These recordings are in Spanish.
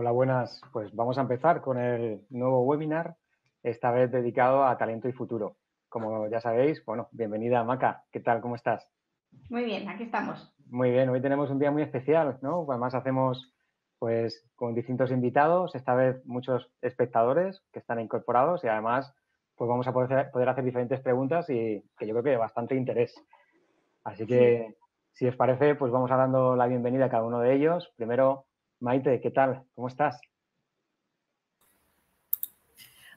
Hola, buenas. Pues vamos a empezar con el nuevo webinar, esta vez dedicado a talento y futuro. Como ya sabéis, bueno, bienvenida Maca. ¿Qué tal? ¿Cómo estás? Muy bien, aquí estamos. Muy bien, hoy tenemos un día muy especial, ¿no? Además hacemos pues con distintos invitados, esta vez muchos espectadores que están incorporados y además pues vamos a poder hacer diferentes preguntas y que yo creo que de bastante interés. Así que, si os parece, pues vamos a dando la bienvenida a cada uno de ellos. Primero, Maite, ¿qué tal? ¿Cómo estás?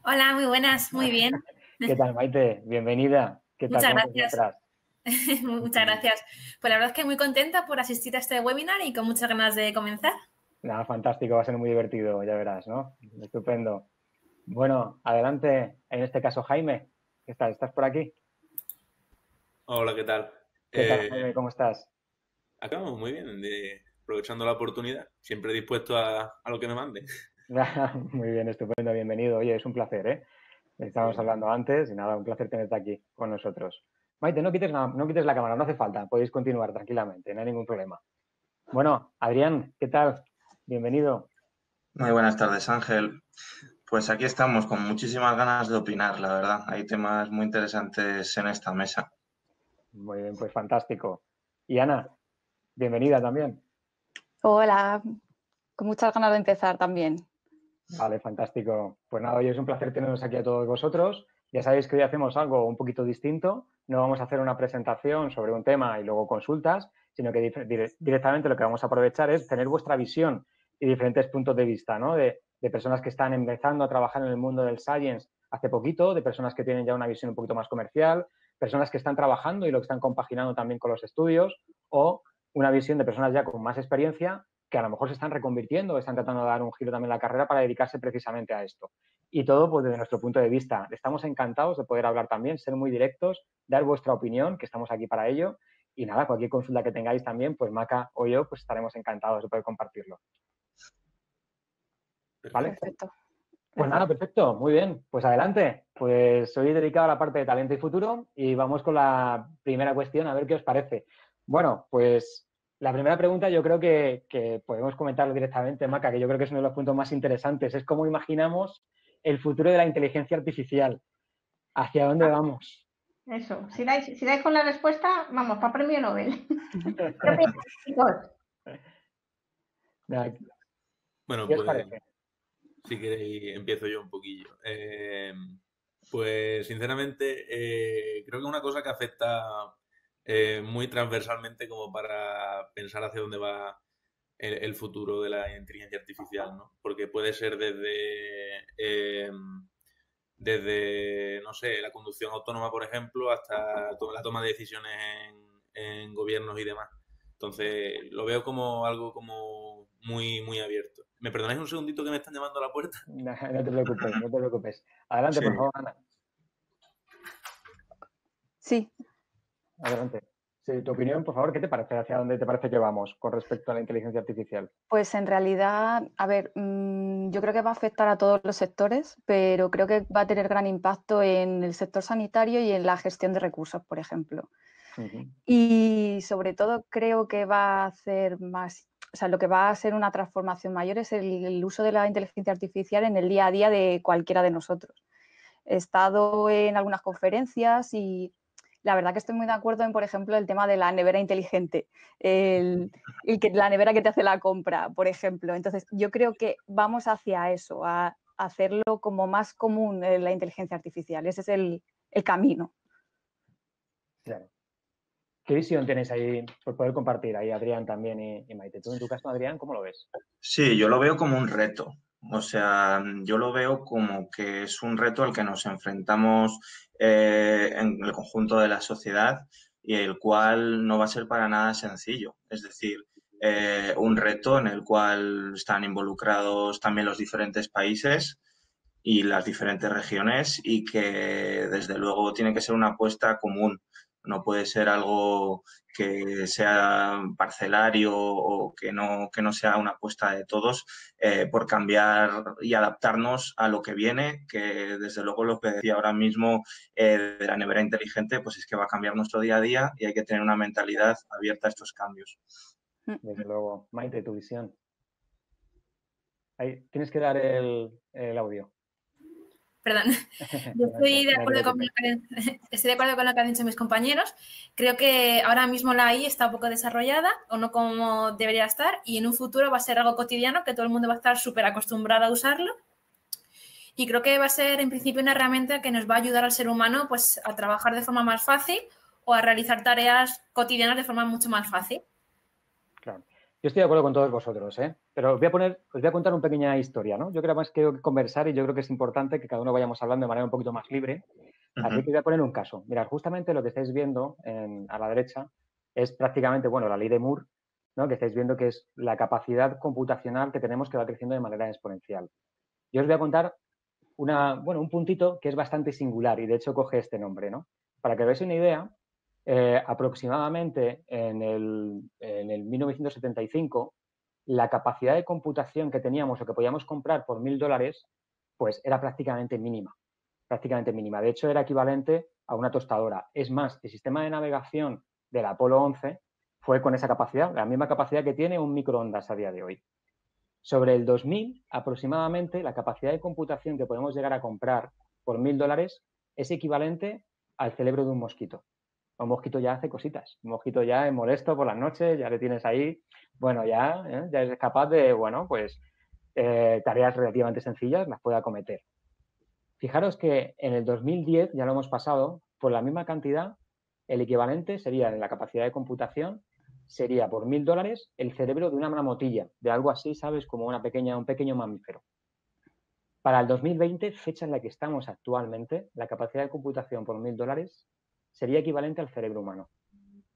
Hola, muy buenas, muy bien. ¿Qué tal, Maite? Bienvenida. ¿Qué tal? Muchas ¿Cómo te gracias. encuentras? Muchas gracias. Pues la verdad es que muy contenta por asistir a este webinar y con muchas ganas de comenzar. Nada, fantástico, va a ser muy divertido, ya verás, ¿no? Estupendo. Bueno, adelante, en este caso, Jaime. ¿Qué tal? ¿Estás por aquí? Hola, ¿qué tal? ¿Qué tal, Jaime? ¿Cómo estás? Acá vamos muy bien, aprovechando la oportunidad, siempre dispuesto a lo que me mande. Muy bien, estupendo, bienvenido. Oye, es un placer, ¿eh? Estábamos hablando antes y nada, un placer tenerte aquí con nosotros. Maite, no quites la cámara, no hace falta, podéis continuar tranquilamente, no hay ningún problema. Bueno, Adrián, ¿qué tal? Bienvenido. Muy buenas tardes, Ángel. Pues aquí estamos con muchísimas ganas de opinar, la verdad. Hay temas muy interesantes en esta mesa. Muy bien, pues fantástico. Y Ana, bienvenida también. Hola, con muchas ganas de empezar también. Vale, fantástico. Pues nada, hoy es un placer teneros aquí a todos vosotros. Ya sabéis que hoy hacemos algo un poquito distinto. No vamos a hacer una presentación sobre un tema y luego consultas, sino que directamente lo que vamos a aprovechar es tener vuestra visión y diferentes puntos de vista, ¿no? De personas que están empezando a trabajar en el mundo del science hace poquito, de personas que tienen ya una visión un poquito más comercial, personas que están trabajando y lo que están compaginando también con los estudios, o una visión de personas ya con más experiencia que a lo mejor se están reconvirtiendo, están tratando de dar un giro también a la carrera para dedicarse precisamente a esto. Y todo pues desde nuestro punto de vista. Estamos encantados de poder hablar también, ser muy directos, dar vuestra opinión, que estamos aquí para ello. Y nada, cualquier consulta que tengáis también, pues Maca o yo, pues estaremos encantados de poder compartirlo. ¿Vale? Perfecto. Pues nada, perfecto, muy bien. Pues adelante. Pues hoy he dedicado a la parte de talento y futuro y vamos con la primera cuestión, a ver qué os parece. Bueno, pues la primera pregunta yo creo que podemos comentarlo directamente, Maca, que yo creo que es uno de los puntos más interesantes. Es cómo imaginamos el futuro de la inteligencia artificial. ¿Hacia dónde vamos? Eso, si dais con la respuesta, vamos, para premio Nobel. ¿Qué opináis, chicos? Bueno, ¿Qué os pues parece? si queréis empiezo yo un poquillo. Pues sinceramente creo que es una cosa que afecta muy transversalmente como para pensar hacia dónde va el futuro de la inteligencia artificial, ¿no? Porque puede ser desde, no sé, la conducción autónoma, por ejemplo, hasta la toma de decisiones en gobiernos y demás. Entonces, lo veo como algo como muy, muy abierto. ¿Me perdonáis un segundito que me están llamando a la puerta? No te preocupes, no te preocupes. Adelante, Sí. por favor, Ana. Sí, Adelante. Sí, tu opinión, por favor, ¿qué te parece? ¿Hacia dónde te parece que vamos con respecto a la inteligencia artificial? pues en realidad, a ver, yo creo que va a afectar a todos los sectores, pero creo que va a tener gran impacto en el sector sanitario y en la gestión de recursos, por ejemplo. Y sobre todo creo que va a hacer más, o sea, lo que va a ser una transformación mayor es el uso de la inteligencia artificial en el día a día de cualquiera de nosotros. He estado en algunas conferencias y la verdad que estoy muy de acuerdo en, por ejemplo, el tema de la nevera inteligente, la nevera que te hace la compra, por ejemplo. Entonces, yo creo que vamos hacia eso, a hacerlo como más común la inteligencia artificial. Ese es el camino. Claro. ¿Qué visión tenéis ahí por poder compartir ahí, Adrián, también y Maite? Tú, en tu caso, Adrián, ¿cómo lo ves? Sí, yo lo veo como un reto. O sea, yo lo veo como que es un reto al que nos enfrentamos en el conjunto de la sociedad y el cual no va a ser para nada sencillo. Es decir, un reto en el cual están involucrados también los diferentes países y las diferentes regiones y que desde luego tiene que ser una apuesta común. No puede ser algo que sea parcelario o que no sea una apuesta de todos por cambiar y adaptarnos a lo que viene, que desde luego lo que decía ahora mismo de la nevera inteligente, pues es que va a cambiar nuestro día a día y hay que tener una mentalidad abierta a estos cambios. Desde luego. Maite, tu visión. Ahí, tienes que dar el audio. Perdón, yo estoy de acuerdo con lo que han dicho mis compañeros. Creo que ahora mismo la AI está un poco desarrollada o no como debería estar y en un futuro va a ser algo cotidiano que todo el mundo va a estar súper acostumbrado a usarlo. Y creo que va a ser en principio una herramienta que nos va a ayudar al ser humano pues, a trabajar de forma más fácil o a realizar tareas cotidianas de forma mucho más fácil. Claro. Yo estoy de acuerdo con todos vosotros, ¿eh? Pero os voy a contar una pequeña historia, ¿no? Yo creo más que conversar y yo creo que es importante que cada uno vayamos hablando de manera un poquito más libre. Así que voy a poner un caso. Mirad, justamente lo que estáis viendo a la derecha es prácticamente, bueno, la ley de Moore, ¿no? Que estáis viendo que es la capacidad computacional que tenemos que va creciendo de manera exponencial. Yo os voy a contar un puntito que es bastante singular y de hecho coge este nombre, ¿no? Para que veáis una idea, aproximadamente en el 1975, la capacidad de computación que teníamos o que podíamos comprar por $1.000, pues era prácticamente mínima. Prácticamente mínima. De hecho, era equivalente a una tostadora. Es más, el sistema de navegación del Apolo 11 fue con esa capacidad, la misma capacidad que tiene un microondas a día de hoy. Sobre el 2000, aproximadamente, la capacidad de computación que podemos llegar a comprar por $1.000 es equivalente al cerebro de un mosquito. Un mosquito ya hace cositas. Un mosquito ya es molesto por las noches, ya le tienes ahí. Bueno, ya es capaz de, bueno, pues tareas relativamente sencillas las puede acometer. Fijaros que en el 2010, ya lo hemos pasado, por la misma cantidad, el equivalente sería en la capacidad de computación, sería por $1.000 el cerebro de una marmotilla, de algo así, ¿sabes? Como un pequeño mamífero. Para el 2020, fecha en la que estamos actualmente, la capacidad de computación por $1.000 sería equivalente al cerebro humano.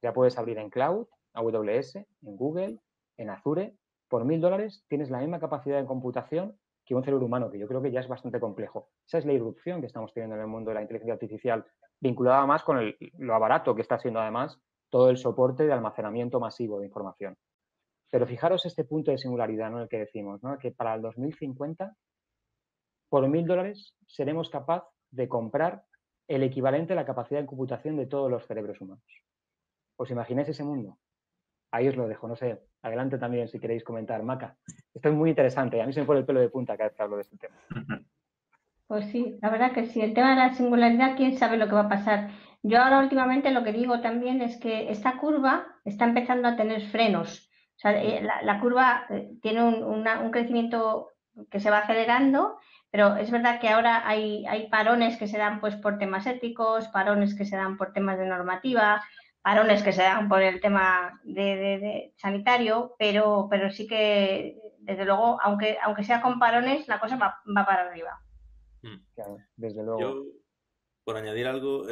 Ya puedes abrir en Cloud, AWS, en Google, en Azure. Por $1.000 tienes la misma capacidad de computación que un cerebro humano, que yo creo que ya es bastante complejo. Esa es la irrupción que estamos teniendo en el mundo de la inteligencia artificial, vinculada más con lo barato que está siendo además todo el soporte de almacenamiento masivo de información. Pero fijaros este punto de singularidad, ¿no? El que decimos, ¿no? Que para el 2050, por $1.000 seremos capaces de comprar el equivalente a la capacidad de computación de todos los cerebros humanos. ¿Os imagináis ese mundo? Ahí os lo dejo, no sé. Adelante también si queréis comentar. Maca, esto es muy interesante. A mí se me pone el pelo de punta cada vez que hablo de este tema. Pues sí, la verdad que sí. El tema de la singularidad, quién sabe lo que va a pasar. Yo ahora últimamente lo que digo también es que esta curva está empezando a tener frenos. O sea, la curva tiene un crecimiento que se va acelerando, pero es verdad que ahora hay parones que se dan pues por temas éticos, parones que se dan por temas de normativa, parones que se dan por el tema de sanitario, pero sí que, desde luego, aunque sea con parones, la cosa va para arriba. Claro, desde luego. Yo, por añadir algo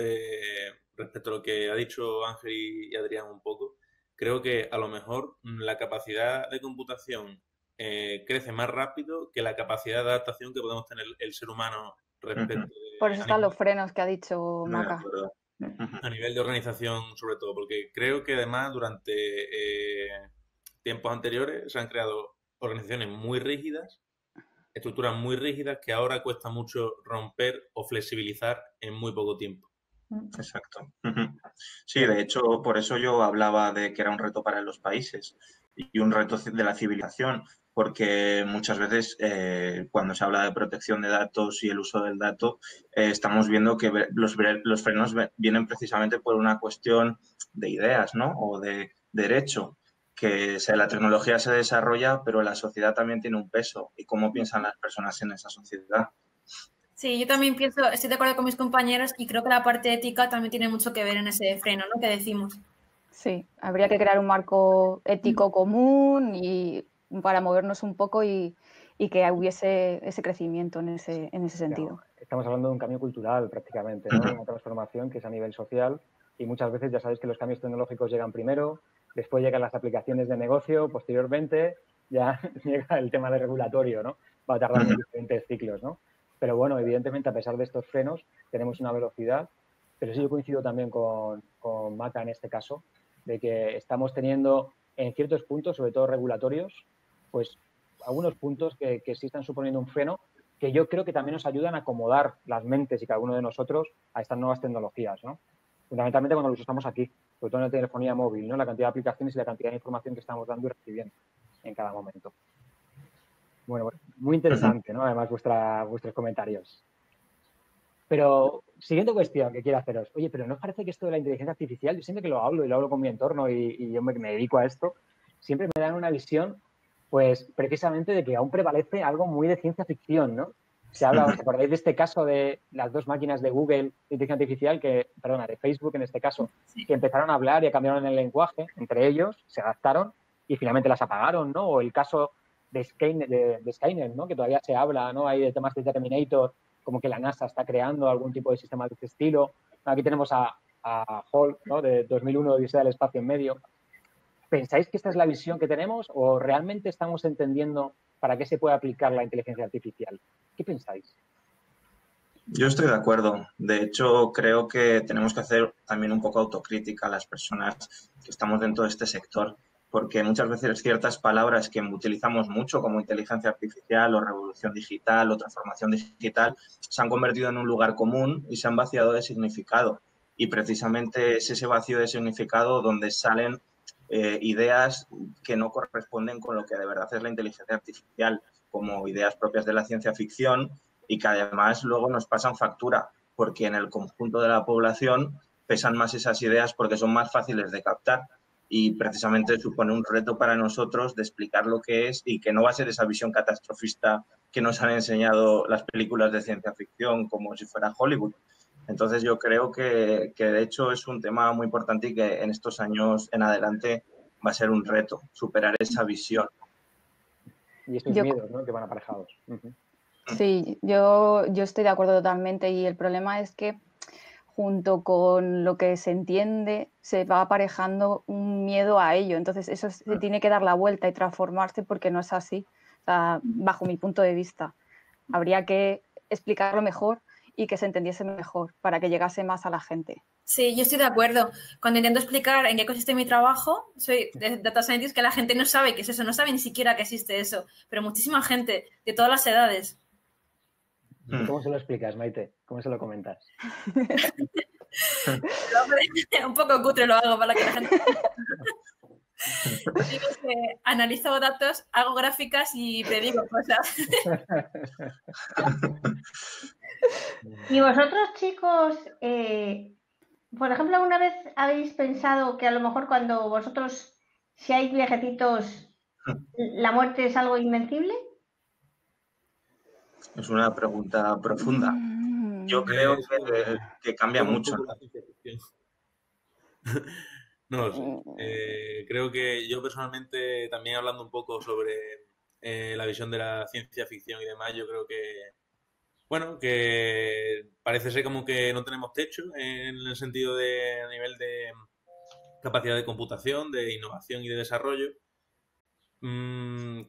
respecto a lo que ha dicho Ángel y Adrián un poco, creo que a lo mejor la capacidad de computación crece más rápido que la capacidad de adaptación que podemos tener el ser humano respecto Por eso están los frenos que ha dicho Maca. A nivel de organización, sobre todo, porque creo que además durante tiempos anteriores se han creado organizaciones muy rígidas, estructuras muy rígidas que ahora cuesta mucho romper o flexibilizar en muy poco tiempo. Exacto. Sí, de hecho, por eso yo hablaba de que era un reto para los países y un reto de la civilización, porque muchas veces cuando se habla de protección de datos y el uso del dato, estamos viendo que los frenos vienen precisamente por una cuestión de ideas, ¿no? O de derecho, que la tecnología se desarrolla, pero la sociedad también tiene un peso. ¿Y cómo piensan las personas en esa sociedad? Sí, yo también estoy de acuerdo con mis compañeros y creo que la parte ética también tiene mucho que ver en ese freno, ¿no? Que decimos. Sí, habría que crear un marco ético común y para movernos un poco y que hubiese ese crecimiento en ese sentido. Claro, estamos hablando de un cambio cultural prácticamente, ¿no? Una transformación que es a nivel social y muchas veces ya sabéis que los cambios tecnológicos llegan primero, después llegan las aplicaciones de negocio, posteriormente ya llega el tema de regulatorio, ¿no? Va a tardar en diferentes ciclos, ¿no? Pero bueno, evidentemente a pesar de estos frenos tenemos una velocidad, pero sí yo coincido también con Maca en este caso, de que estamos teniendo en ciertos puntos, sobre todo regulatorios, pues algunos puntos que sí están suponiendo un freno que yo creo que también nos ayudan a acomodar las mentes y cada uno de nosotros a estas nuevas tecnologías, ¿no? Fundamentalmente cuando los usamos aquí, sobre todo en la telefonía móvil, ¿no? La cantidad de aplicaciones y la cantidad de información que estamos dando y recibiendo en cada momento. Bueno, muy interesante, ¿no? Además, vuestros comentarios. Pero, siguiente cuestión que quiero haceros. Oye, pero ¿no os parece que esto de la inteligencia artificial, yo siempre que lo hablo y lo hablo con mi entorno y yo me dedico a esto, siempre me dan una visión, pues, precisamente de que aún prevalece algo muy de ciencia ficción, ¿no? Se habla, ¿os acordáis de este caso de las dos máquinas de Google de inteligencia artificial, de Facebook en este caso, que empezaron a hablar y cambiaron el lenguaje entre ellos, se adaptaron y finalmente las apagaron, ¿no? O el caso de Skynet, ¿no? Que todavía se habla, ¿no? Hay de temas de Terminator, como que la NASA está creando algún tipo de sistema de este estilo. Aquí tenemos a Hall, ¿no? De 2001, Odisea del espacio en medio. ¿Pensáis que esta es la visión que tenemos o realmente estamos entendiendo para qué se puede aplicar la inteligencia artificial? ¿Qué pensáis? Yo estoy de acuerdo. De hecho, creo que tenemos que hacer también un poco autocrítica a las personas que estamos dentro de este sector, porque muchas veces ciertas palabras que utilizamos mucho, como inteligencia artificial o revolución digital o transformación digital, se han convertido en un lugar común y se han vaciado de significado. Y precisamente es ese vacío de significado donde salen ideas que no corresponden con lo que de verdad es la inteligencia artificial, como ideas propias de la ciencia ficción, y que además luego nos pasan factura, porque en el conjunto de la población pesan más esas ideas porque son más fáciles de captar y precisamente supone un reto para nosotros de explicar lo que es y que no va a ser esa visión catastrofista que nos han enseñado las películas de ciencia ficción como si fuera Hollywood. Entonces yo creo que de hecho es un tema muy importante y que en estos años en adelante va a ser un reto superar esa visión. Y estos miedos, ¿no? Que van aparejados. Sí, yo estoy de acuerdo totalmente y el problema es que junto con lo que se entiende se va aparejando un miedo a ello. Entonces eso se tiene que dar la vuelta y transformarse porque no es así. O sea, bajo mi punto de vista, habría que explicarlo mejor y que se entendiese mejor para que llegase más a la gente. Sí, yo estoy de acuerdo. Cuando intento explicar en qué consiste mi trabajo, soy de Data Scientist, que la gente no sabe qué es eso, no sabe ni siquiera que existe eso, pero muchísima gente de todas las edades. ¿Cómo se lo explicas, Maite? ¿Cómo se lo comentas? Un poco cutre lo hago para que la gente... Digo que analizo datos, hago gráficas y predigo cosas. Y vosotros, chicos, por ejemplo, ¿alguna vez habéis pensado que a lo mejor cuando vosotros seáis viejecitos, la muerte es algo invencible? Es una pregunta profunda. Yo creo que cambia mucho. No lo sé. Creo que yo personalmente, también hablando un poco sobre la visión de la ciencia ficción y demás, yo creo que, bueno, que parece ser como que no tenemos techo en el sentido de a nivel de capacidad de computación, de innovación y de desarrollo.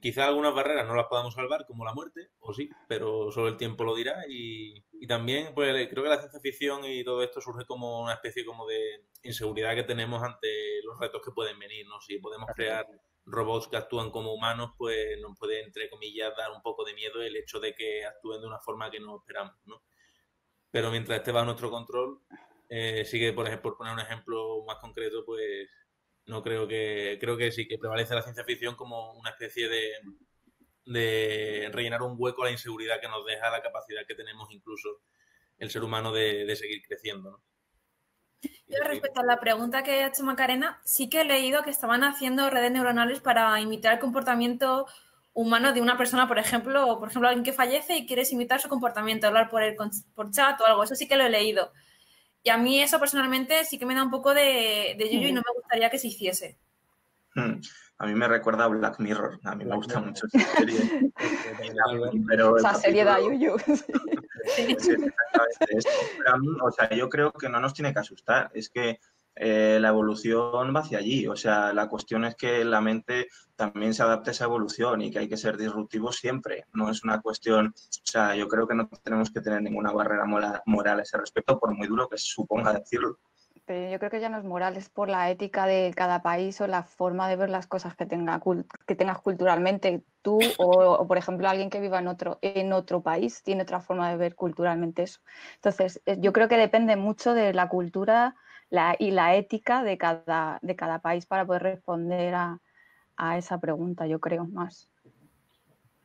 Quizá algunas barreras no las podamos salvar, como la muerte, o sí, pero solo el tiempo lo dirá. Y también, pues, creo que la ciencia ficción y todo esto surge como una especie como de inseguridad que tenemos ante los retos que pueden venir, ¿no? Si podemos crear robots que actúan como humanos, pues nos puede, entre comillas, dar un poco de miedo el hecho de que actúen de una forma que no esperamos, ¿no? Pero mientras esté bajo nuestro control, sí que, por ejemplo, por poner un ejemplo más concreto, pues no creo que sí, que prevalece la ciencia ficción como una especie de rellenar un hueco a la inseguridad que nos deja la capacidad que tenemos incluso el ser humano de seguir creciendo, ¿no? Yo respecto a la pregunta que ha hecho Macarena, sí que he leído que estaban haciendo redes neuronales para imitar el comportamiento humano de una persona, por ejemplo, o por ejemplo alguien que fallece y quieres imitar su comportamiento, hablar por chat o algo, eso sí que lo he leído. Y a mí eso personalmente sí que me da un poco de yuyu y no me gustaría que se hiciese. A mí me recuerda a Black Mirror. A mí me gusta mucho esa serie. Pero esa serie da yuyu. Sí, exactamente esto. Pero a mí, o sea, yo creo que no nos tiene que asustar. Es que la evolución va hacia allí. O sea, la cuestión es que la mente también se adapte a esa evolución y que hay que ser disruptivos siempre. No es una cuestión... O sea, yo creo que no tenemos que tener ninguna barrera moral a ese respecto, por muy duro que se suponga decirlo. Pero yo creo que ya no es moral, es por la ética de cada país o la forma de ver las cosas que tengas culturalmente. Tú o, por ejemplo, alguien que viva en otro país tiene otra forma de ver culturalmente eso. Entonces, yo creo que depende mucho de la cultura y la ética de cada país para poder responder a esa pregunta, yo creo, más.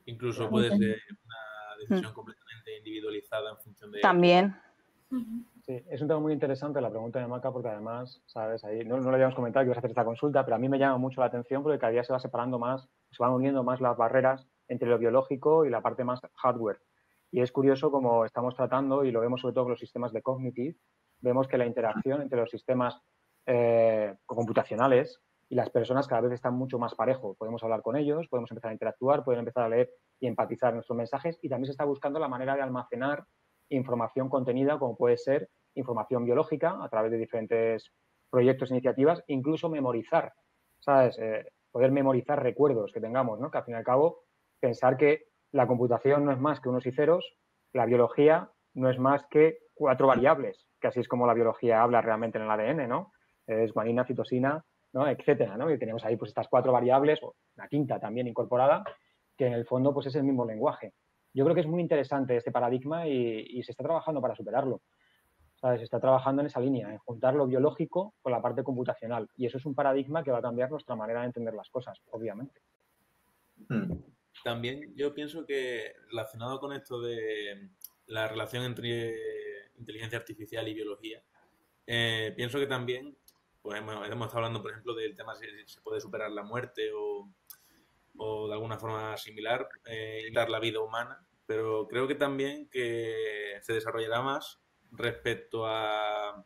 Incluso puede ser una decisión completamente individualizada en función de... También. Sí, es un tema muy interesante la pregunta de Maca porque además, ¿sabes? Ahí no lo habíamos comentado que ibas a hacer esta consulta, pero a mí me llama mucho la atención porque cada día se va separando más, se van uniendo más las barreras entre lo biológico y la parte más hardware. Y es curioso como estamos tratando, y lo vemos sobre todo con los sistemas de cognitive, vemos que la interacción entre los sistemas computacionales y las personas cada vez están mucho más parejo. Podemos hablar con ellos, podemos empezar a interactuar, pueden empezar a leer y empatizar nuestros mensajes, y también se está buscando la manera de almacenar información contenida, como puede ser información biológica a través de diferentes proyectos e iniciativas, incluso memorizar, ¿sabes? Poder memorizar recuerdos que tengamos, ¿no? Que al fin y al cabo, pensar que la computación no es más que unos y ceros, la biología no es más que 4 variables, que así es como la biología habla realmente en el ADN, ¿no? Es guanina, citosina, ¿no? Etcétera, ¿no? Y tenemos ahí pues estas 4 variables, o la quinta también incorporada, que en el fondo pues es el mismo lenguaje. Yo creo que es muy interesante este paradigma y se está trabajando para superarlo. ¿Sabes? Se está trabajando en esa línea, en juntar lo biológico con la parte computacional. Y eso es un paradigma que va a cambiar nuestra manera de entender las cosas, obviamente. También yo pienso que relacionado con esto de la relación entre inteligencia artificial y biología, pienso que también pues hemos estado hablando, por ejemplo, del tema si se puede superar la muerte o de alguna forma similar, dar la vida humana, pero creo que también que se desarrollará más respecto a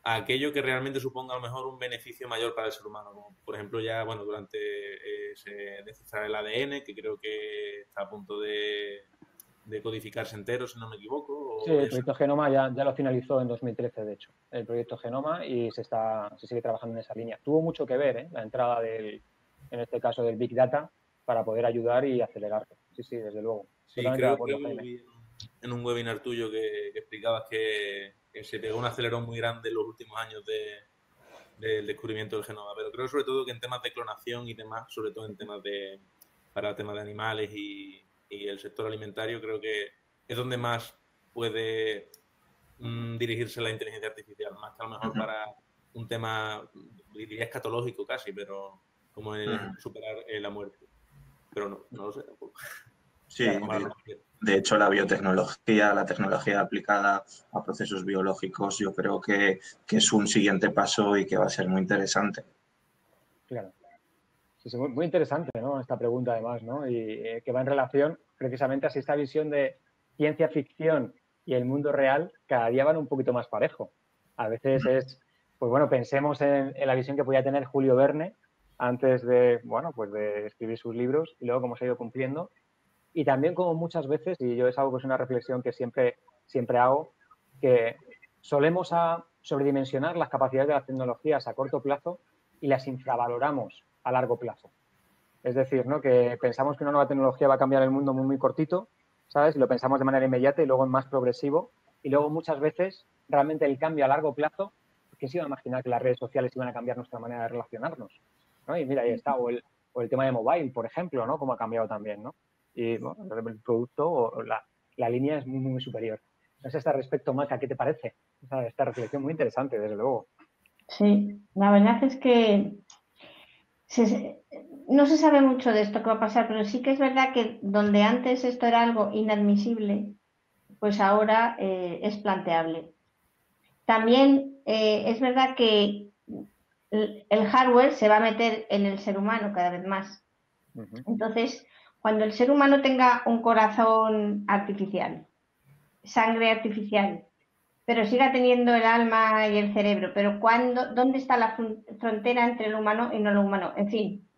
aquello que realmente suponga a lo mejor un beneficio mayor para el ser humano, como por ejemplo ya, bueno, durante se descifrar el ADN, que creo que está a punto de codificarse entero, si no me equivoco. Sí, el proyecto Genoma ya lo finalizó en 2013, de hecho, el proyecto Genoma, y se sigue trabajando en esa línea. Tuvo mucho que ver, la entrada en este caso del Big Data, para poder ayudar y acelerarlo. Sí, desde luego. Sí, creo que vi en un webinar tuyo que explicabas que se pegó un acelerón muy grande en los últimos años del descubrimiento del genoma, pero creo sobre todo que en temas de clonación y demás, sobre todo en temas para temas de animales y el sector alimentario, creo que es donde más puede dirigirse la inteligencia artificial, más que a lo mejor para un tema, diría escatológico casi, pero como superar la muerte. Pero no lo sé tampoco. Sí, de hecho la biotecnología, la tecnología aplicada a procesos biológicos, yo creo que es un siguiente paso y que va a ser muy interesante. Claro. Sí, muy interesante, ¿no? Esta pregunta además, ¿no? Y que va en relación precisamente a si esta visión de ciencia ficción y el mundo real cada día van un poquito más parejo. A veces pues bueno, pensemos en la visión que podía tener Julio Verne antes de, bueno, pues de escribir sus libros y luego cómo se ha ido cumpliendo. Y también como muchas veces, y yo es algo que es una reflexión que siempre hago, que solemos sobredimensionar las capacidades de las tecnologías a corto plazo y las infravaloramos a largo plazo. Es decir, ¿no? Que pensamos que una nueva tecnología va a cambiar el mundo muy, muy cortito, ¿sabes? Y lo pensamos de manera inmediata y luego en más progresivo. Y luego muchas veces realmente el cambio a largo plazo, ¿quién se iba a imaginar que las redes sociales iban a cambiar nuestra manera de relacionarnos? ¿No? Y mira, ahí está. O el tema de mobile, por ejemplo, ¿no? Cómo ha cambiado también, ¿no? Y bueno, el producto o la línea es muy, muy superior. No sé, hasta respecto, Maca, ¿qué te parece? Esta reflexión muy interesante, desde luego. Sí, la verdad es que no se sabe mucho de esto que va a pasar, pero sí que es verdad que donde antes esto era algo inadmisible, pues ahora es planteable. También es verdad que el hardware se va a meter en el ser humano cada vez más. Entonces, cuando el ser humano tenga un corazón artificial, sangre artificial, pero siga teniendo el alma y el cerebro, pero ¿dónde está la frontera entre el humano y no lo humano? En fin,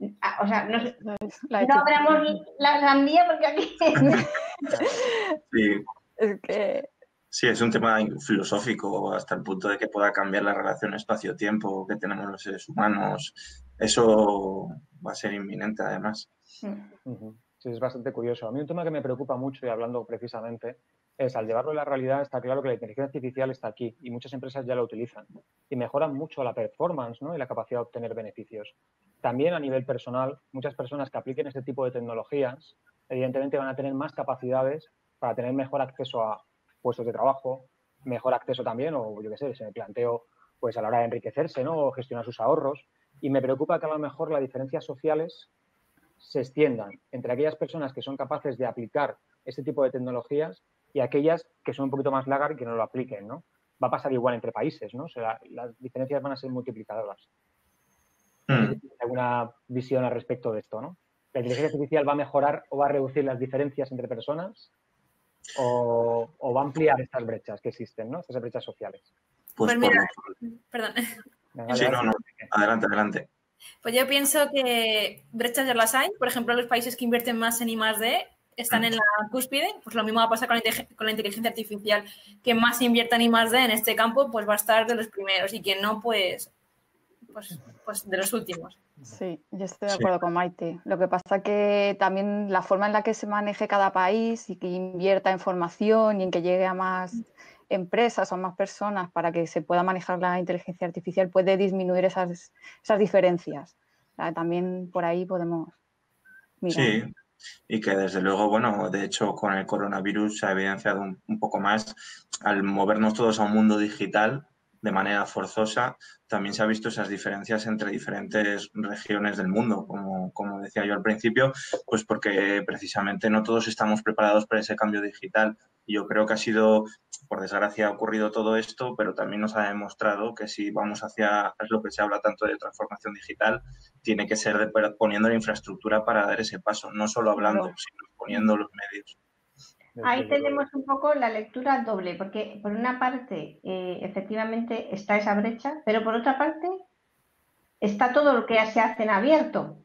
o sea, no abramos la sandía porque aquí... Sí. Es que... Sí, es un tema filosófico hasta el punto de que pueda cambiar la relación espacio-tiempo que tenemos los seres humanos. Eso va a ser inminente, además. Sí, es bastante curioso. A mí un tema que me preocupa mucho, y hablando precisamente, es al llevarlo a la realidad, está claro que la inteligencia artificial está aquí y muchas empresas ya la utilizan y mejoran mucho la performance, ¿no? Y la capacidad de obtener beneficios. También a nivel personal, muchas personas que apliquen este tipo de tecnologías, evidentemente van a tener más capacidades para tener mejor acceso a puestos de trabajo, mejor acceso también, o yo qué sé, se me planteo pues a la hora de enriquecerse, ¿no? O gestionar sus ahorros. Y me preocupa que a lo mejor las diferencias sociales se extiendan entre aquellas personas que son capaces de aplicar este tipo de tecnologías y aquellas que son un poquito más lagar y que no lo apliquen, ¿no? Va a pasar igual entre países, ¿no? O sea, las diferencias van a ser multiplicadoras. No sé si tienes alguna visión al respecto de esto, ¿no? ¿La inteligencia artificial va a mejorar o va a reducir las diferencias entre personas o va a ampliar estas brechas que existen, ¿no? Estas brechas sociales? Pues mira, perdón. Sí, no. Adelante, adelante. Pues yo pienso que brechas ya las hay. Por ejemplo, los países que invierten más en I+D están en la cúspide. Pues lo mismo va a pasar con la inteligencia artificial. Quien más invierta en I+D en este campo, pues va a estar de los primeros. Y quien no, pues de los últimos. Sí, yo estoy de acuerdo con Maite. Lo que pasa que también la forma en la que se maneje cada país y que invierta en formación y en que llegue a más empresas o más personas para que se pueda manejar la inteligencia artificial puede disminuir esas diferencias. O sea, también por ahí podemos mirar. Sí, y que desde luego, bueno, de hecho con el coronavirus se ha evidenciado un poco más al movernos todos a un mundo digital de manera forzosa, también se ha visto esas diferencias entre diferentes regiones del mundo, como decía yo al principio, pues porque precisamente no todos estamos preparados para ese cambio digital. Y yo creo que ha sido, por desgracia, ha ocurrido todo esto, pero también nos ha demostrado que si vamos hacia, es lo que se habla tanto de transformación digital, tiene que ser poniendo la infraestructura para dar ese paso, no solo hablando, sino poniendo los medios. Ahí tenemos un poco la lectura doble, porque por una parte efectivamente está esa brecha, pero por otra parte está todo lo que ya se hace en abierto.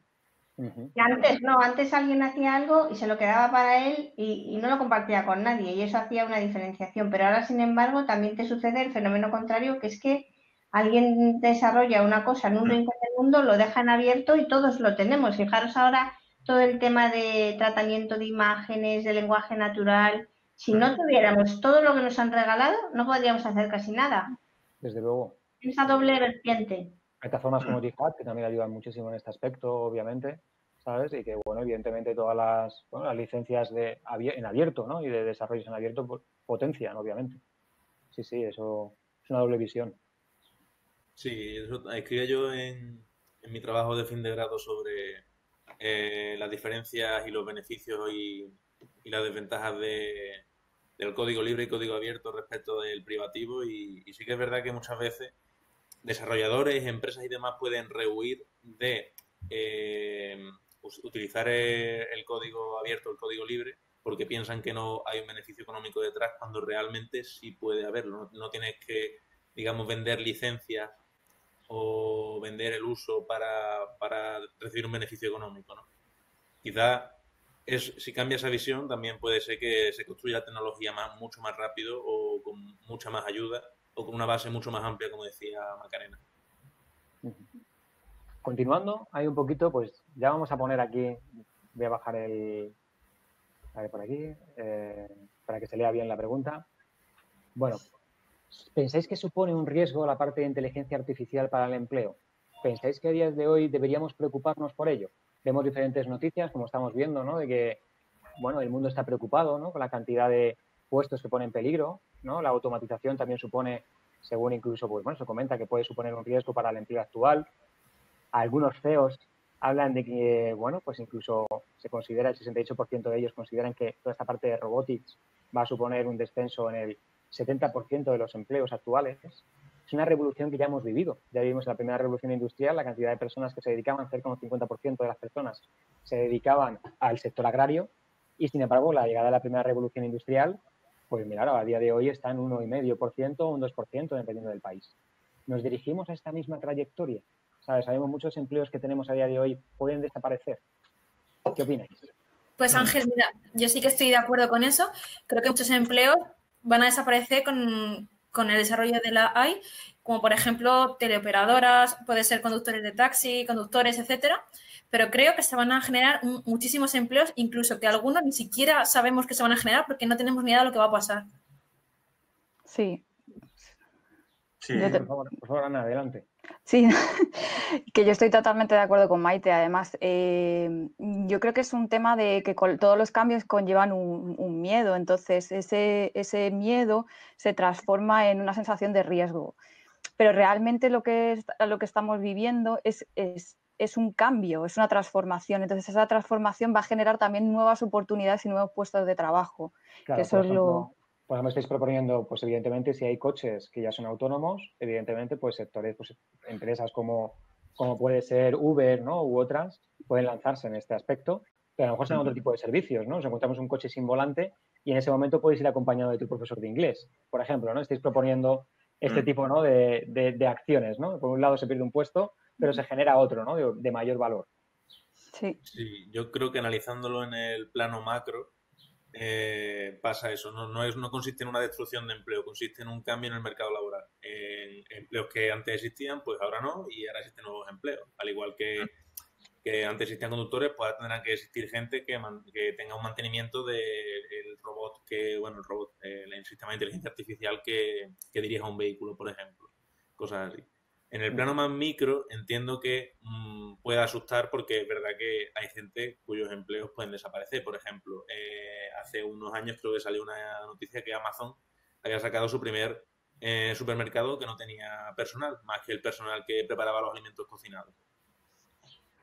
Y antes alguien hacía algo y se lo quedaba para él y no lo compartía con nadie y eso hacía una diferenciación, pero ahora sin embargo también te sucede el fenómeno contrario, que es que alguien desarrolla una cosa en un rincón del mundo, lo deja en abierto y todos lo tenemos. Fijaros ahora todo el tema de tratamiento de imágenes, de lenguaje natural. Si no tuviéramos todo lo que nos han regalado, no podríamos hacer casi nada. Desde luego. Esa doble vertiente. Plataformas como GitHub, que también ayudan muchísimo en este aspecto, obviamente, ¿sabes? Y que, bueno, evidentemente todas las licencias en abierto, ¿no? Y de desarrollos en abierto pues, potencian, obviamente. Sí, eso es una doble visión. Sí, eso escribía yo en mi trabajo de fin de grado sobre las diferencias y los beneficios y las desventajas del código libre y código abierto respecto del privativo y sí que es verdad que muchas veces desarrolladores, empresas y demás pueden rehuir de utilizar el código abierto, el código libre, porque piensan que no hay un beneficio económico detrás cuando realmente sí puede haberlo. No tienes que, digamos, vender licencias o vender el uso para recibir un beneficio económico, ¿no? Quizá si cambia esa visión también puede ser que se construya la tecnología mucho más rápido o con mucha más ayuda o con una base mucho más amplia, como decía Macarena. Continuando, hay un poquito, pues ya vamos a poner aquí, voy a bajar por aquí, para que se lea bien la pregunta. Bueno, ¿pensáis que supone un riesgo la parte de inteligencia artificial para el empleo? ¿Pensáis que a días de hoy deberíamos preocuparnos por ello? Vemos diferentes noticias, como estamos viendo, ¿no? De que, bueno, el mundo está preocupado, ¿no? Con la cantidad de puestos que pone en peligro, ¿no? La automatización también supone, según incluso, pues bueno, se comenta que puede suponer un riesgo para el empleo actual. Algunos CEOs hablan de que, bueno, pues incluso se considera, el 68% de ellos consideran que toda esta parte de robotics va a suponer un descenso en el 70% de los empleos actuales. Es una revolución que ya hemos vivido. Ya vivimos en la primera revolución industrial, la cantidad de personas que se dedicaban, cerca de un 50% de las personas se dedicaban al sector agrario y, sin embargo, la llegada de la primera revolución industrial, pues mira, ahora a día de hoy está en 1,5% o un 2%, dependiendo del país. ¿Nos dirigimos a esta misma trayectoria? ¿Sabes? Sabemos muchos empleos que tenemos a día de hoy pueden desaparecer. ¿Qué opináis? Pues Ángel, mira, yo sí que estoy de acuerdo con eso. Creo que muchos empleos van a desaparecer con el desarrollo de la AI, como por ejemplo teleoperadoras, puede ser conductores de taxi, conductores, etcétera. Pero creo que se van a generar muchísimos empleos, incluso que algunos ni siquiera sabemos que se van a generar porque no tenemos ni idea de lo que va a pasar. Sí. Por favor, Ana, adelante. Sí, que yo estoy totalmente de acuerdo con Maite. Además, yo creo que es un tema de que todos los cambios conllevan un miedo. Entonces, ese miedo se transforma en una sensación de riesgo. Pero realmente lo que estamos viviendo es es un cambio, es una transformación. Entonces esa transformación va a generar también nuevas oportunidades y nuevos puestos de trabajo. Claro, que eso por ejemplo, estáis proponiendo, pues evidentemente, si hay coches que ya son autónomos, evidentemente, pues sectores, pues empresas como puede ser Uber, ¿no? U otras, pueden lanzarse en este aspecto, pero a lo mejor serán otro tipo de servicios, ¿no? Nos encontramos un coche sin volante y en ese momento podéis ir acompañado de tu profesor de inglés, por ejemplo, ¿no? Estáis proponiendo este tipo, ¿no? de acciones, ¿no? Por un lado se pierde un puesto, pero se genera otro, ¿no? De mayor valor. Sí. Sí, yo creo que analizándolo en el plano macro, pasa eso. No consiste en una destrucción de empleo, consiste en un cambio en el mercado laboral. En empleos que antes existían, pues ahora no, y ahora existen nuevos empleos. Al igual que antes existían conductores, pues ahora tendrán que existir gente que tenga un mantenimiento del robot, el sistema de inteligencia artificial que dirija un vehículo, por ejemplo. Cosas así. En el plano más micro entiendo que puede asustar porque es verdad que hay gente cuyos empleos pueden desaparecer. Por ejemplo, hace unos años creo que salió una noticia que Amazon había sacado su primer supermercado que no tenía personal, más que el personal que preparaba los alimentos cocinados.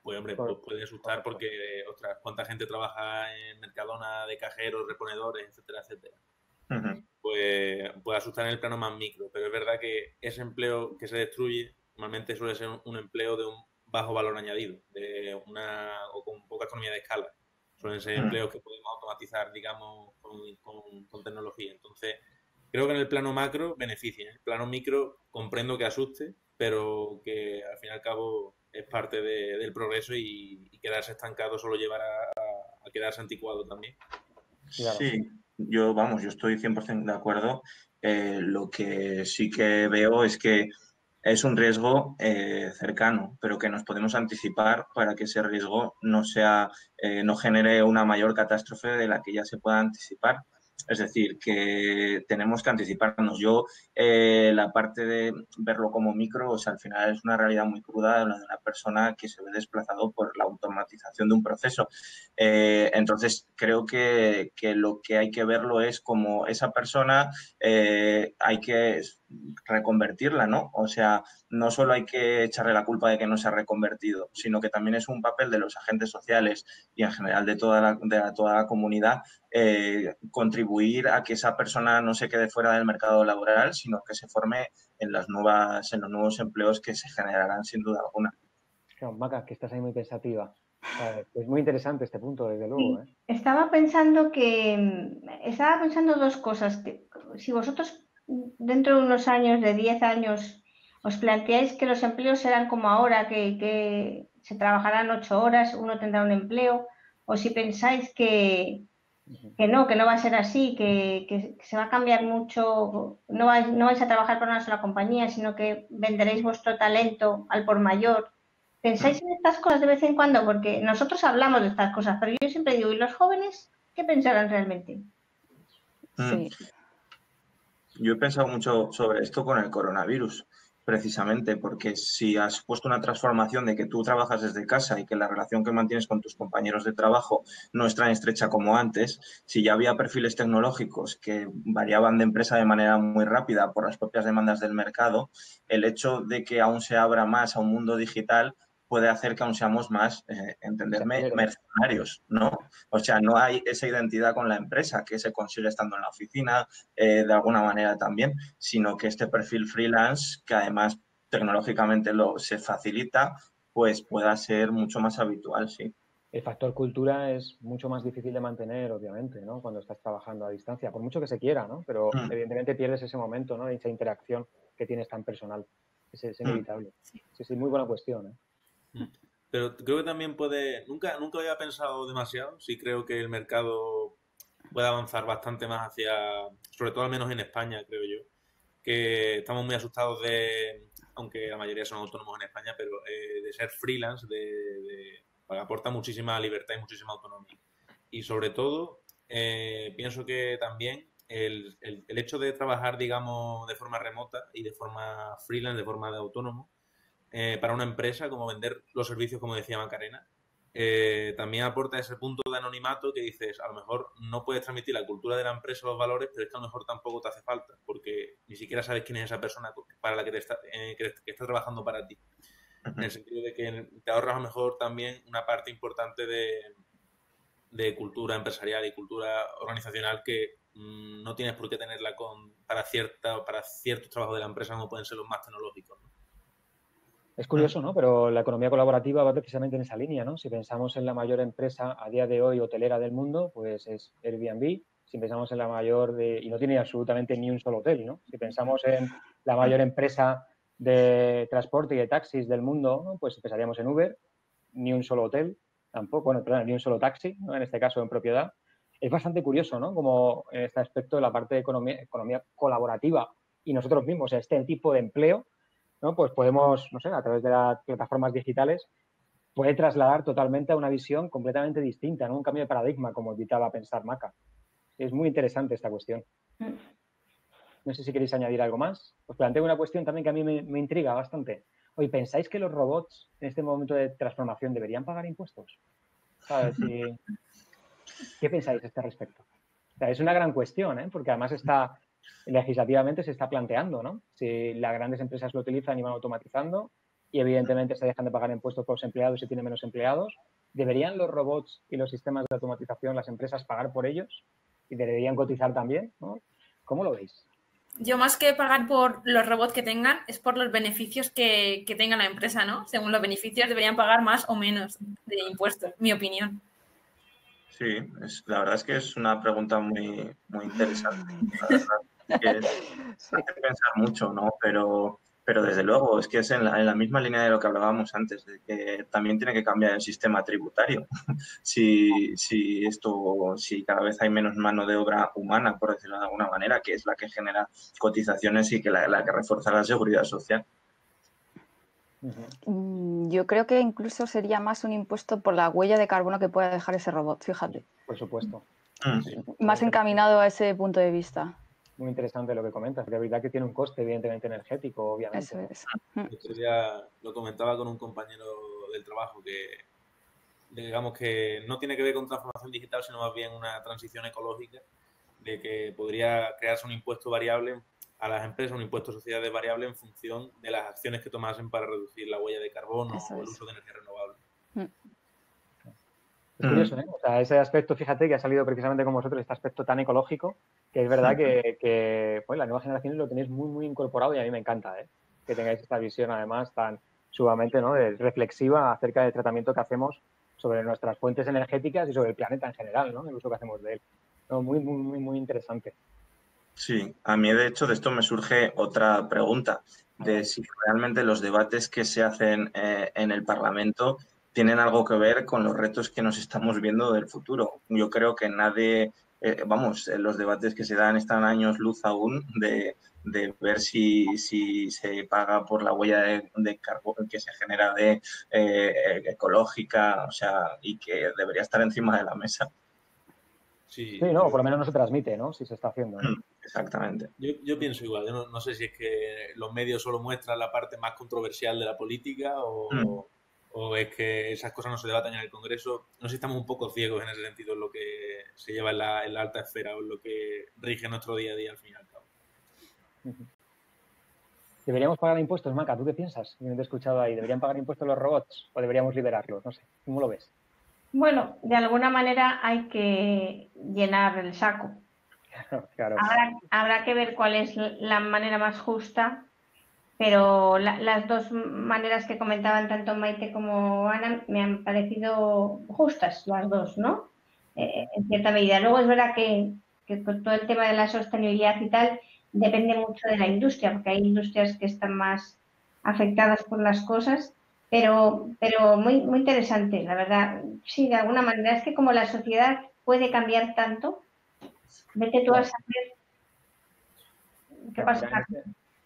Pues hombre, pues puede asustar porque, ostras, ¿cuánta gente trabaja en Mercadona de cajeros, reponedores, etcétera, etcétera? Pues puede asustar en el plano más micro, pero es verdad que ese empleo que se destruye normalmente suele ser un empleo de un bajo valor añadido, o con poca economía de escala. Suelen ser empleos que podemos automatizar, digamos, con tecnología. Entonces, creo que en el plano macro beneficia. En el plano micro comprendo que asuste, pero que al fin y al cabo es parte del progreso y quedarse estancado solo llevará a quedarse anticuado también. Claro. Sí, yo estoy 100% de acuerdo. Lo que sí que veo es que es un riesgo cercano, pero que nos podemos anticipar para que ese riesgo no genere una mayor catástrofe de la que ya se pueda anticipar. Es decir, que tenemos que anticiparnos. Yo, la parte de verlo como micro, o sea, al final es una realidad muy cruda de una persona que se ve desplazado por la automatización de un proceso. Entonces, creo que lo que hay que verlo es como esa persona hay que reconvertirla, ¿no? O sea, no solo hay que echarle la culpa de que no se ha reconvertido, sino que también es un papel de los agentes sociales y en general de toda la comunidad contribuir a que esa persona no se quede fuera del mercado laboral, sino que se forme en los nuevos empleos que se generarán sin duda alguna. Claro, Maca, que estás ahí muy pensativa. Es muy interesante este punto, desde luego. Sí, estaba pensando dos cosas. Que, si vosotros dentro de unos años, de 10 años, os planteáis que los empleos serán como ahora, que se trabajarán 8 horas, uno tendrá un empleo, o si pensáis que no va a ser así, que se va a cambiar mucho, no vais a trabajar con una sola compañía, sino que venderéis vuestro talento al por mayor. ¿Pensáis en estas cosas de vez en cuando? Porque nosotros hablamos de estas cosas, pero yo siempre digo, ¿y los jóvenes qué pensarán realmente? Sí. Yo he pensado mucho sobre esto con el coronavirus, precisamente, porque si has puesto una transformación de que tú trabajas desde casa y que la relación que mantienes con tus compañeros de trabajo no es tan estrecha como antes, si ya había perfiles tecnológicos que variaban de empresa de manera muy rápida por las propias demandas del mercado, el hecho de que aún se abra más a un mundo digital puede hacer que aún seamos más, entenderme, mercenarios, ¿no? O sea, no hay esa identidad con la empresa que se consigue estando en la oficina, de alguna manera también, sino que este perfil freelance, que además tecnológicamente se facilita, pues pueda ser mucho más habitual, sí. El factor cultura es mucho más difícil de mantener, obviamente, ¿no? Cuando estás trabajando a distancia, por mucho que se quiera, ¿no? Pero evidentemente pierdes ese momento, ¿no? Esa interacción que tienes tan personal. Es inevitable. Sí, muy buena cuestión, ¿eh? Pero creo que también nunca lo había pensado demasiado, sí creo que el mercado puede avanzar bastante más sobre todo al menos en España, creo yo, que estamos muy asustados aunque la mayoría son autónomos en España, pero de ser freelance, aporta muchísima libertad y muchísima autonomía. Y sobre todo, pienso que también el hecho de trabajar, digamos, de forma remota y de forma freelance, de forma de autónomo, para una empresa, como vender los servicios, como decía Macarena, también aporta ese punto de anonimato que dices, a lo mejor no puedes transmitir la cultura de la empresa, los valores, pero es que a lo mejor tampoco te hace falta, porque ni siquiera sabes quién es esa persona para la que está trabajando para ti. en el sentido de que te ahorras a lo mejor también una parte importante de cultura empresarial y cultura organizacional que no tienes por qué tenerla para ciertos trabajos de la empresa como pueden ser los más tecnológicos, ¿no? Es curioso, ¿no? Pero la economía colaborativa va precisamente en esa línea, ¿no? Si pensamos en la mayor empresa a día de hoy hotelera del mundo, pues es Airbnb. Si pensamos en la mayor y no tiene absolutamente ni un solo hotel, ¿no? Si pensamos en la mayor empresa de transporte y de taxis del mundo, ¿no? Pues pensaríamos en Uber, ni un solo hotel, tampoco, bueno, perdón, ni un solo taxi, ¿no? En este caso en propiedad. Es bastante curioso, ¿no? Como en este aspecto de la parte de economía colaborativa y nosotros mismos, este tipo de empleo, ¿no? Pues podemos, no sé, a través de las plataformas digitales, puede trasladar totalmente a una visión completamente distinta, ¿no? Un cambio de paradigma, como invitaba a pensar Maca. Es muy interesante esta cuestión. No sé si queréis añadir algo más. Os planteo una cuestión también que a mí me intriga bastante. Oye, ¿pensáis que los robots en este momento de transformación deberían pagar impuestos? ¿Sabes? ¿Qué pensáis a este respecto? O sea, es una gran cuestión, ¿eh? Porque además legislativamente se está planteando, ¿no? Si las grandes empresas lo utilizan y van automatizando y evidentemente se dejan de pagar impuestos por los empleados si tienen menos empleados, ¿deberían los robots y los sistemas de automatización, las empresas, pagar por ellos? ¿Y deberían cotizar también? ¿No? ¿Cómo lo veis? Yo más que pagar por los robots que tengan, es por los beneficios que tenga la empresa, ¿no? Según los beneficios deberían pagar más o menos de impuestos, mi opinión. Sí, la verdad es que es una pregunta muy, muy interesante. La verdad que hace pensar mucho, ¿no? Pero desde luego, es que es en la misma línea de lo que hablábamos antes, de que también tiene que cambiar el sistema tributario. Si cada vez hay menos mano de obra humana, por decirlo de alguna manera, que es la que genera cotizaciones y que la que refuerza la seguridad social. Yo creo que incluso sería más un impuesto por la huella de carbono que pueda dejar ese robot, fíjate. Por supuesto. Sí. Más encaminado a ese punto de vista. Muy interesante lo que comentas, de verdad que tiene un coste evidentemente energético, obviamente. Eso es. Esto ya lo comentaba con un compañero del trabajo que, digamos que no tiene que ver con transformación digital, sino más bien una transición ecológica, de que podría crearse un impuesto variable a las empresas, un impuesto de sociedades variable en función de las acciones que tomasen para reducir la huella de carbono o el uso de energía renovable. Es curioso, ¿eh? O sea, ese aspecto, fíjate, que ha salido precisamente con vosotros, este aspecto tan ecológico, que es verdad que pues, las nuevas generaciones lo tenéis muy, muy incorporado y a mí me encanta, ¿eh? Que tengáis esta visión, además, tan sumamente, ¿no? Reflexiva acerca del tratamiento que hacemos sobre nuestras fuentes energéticas y sobre el planeta en general, ¿no? El uso que hacemos de él. No, muy, muy, muy, muy interesante. Sí, a mí de hecho de esto me surge otra pregunta, de si realmente los debates que se hacen en el Parlamento tienen algo que ver con los retos que nos estamos viendo del futuro. Yo creo que nadie, los debates que se dan están años luz aún de ver si se paga por la huella de carbono que se genera de ecológica, o sea, y que debería estar encima de la mesa. Sí, no, por lo menos no se transmite, ¿no? Si se está haciendo, ¿no? Exactamente. Yo pienso igual. Yo no sé si es que los medios solo muestran la parte más controversial de la política o es que esas cosas no se debatan en el Congreso. No sé si estamos un poco ciegos en ese sentido, en lo que se lleva en la alta esfera o en lo que rige nuestro día a día al fin y al cabo. ¿Deberíamos pagar impuestos, Maca? ¿Tú qué piensas? No te he escuchado ahí. ¿Deberían pagar impuestos los robots o deberíamos liberarlos? No sé. ¿Cómo lo ves? Bueno, de alguna manera hay que llenar el saco. Claro. Habrá que ver cuál es la manera más justa, pero las dos maneras que comentaban tanto Maite como Ana me han parecido justas, las dos, ¿no? En cierta medida. Luego es verdad que con todo el tema de la sostenibilidad y tal depende mucho de la industria, porque hay industrias que están más afectadas por las cosas, pero muy, muy interesante, la verdad. Sí, de alguna manera es que como la sociedad puede cambiar tanto, vete tú a saber qué pasa.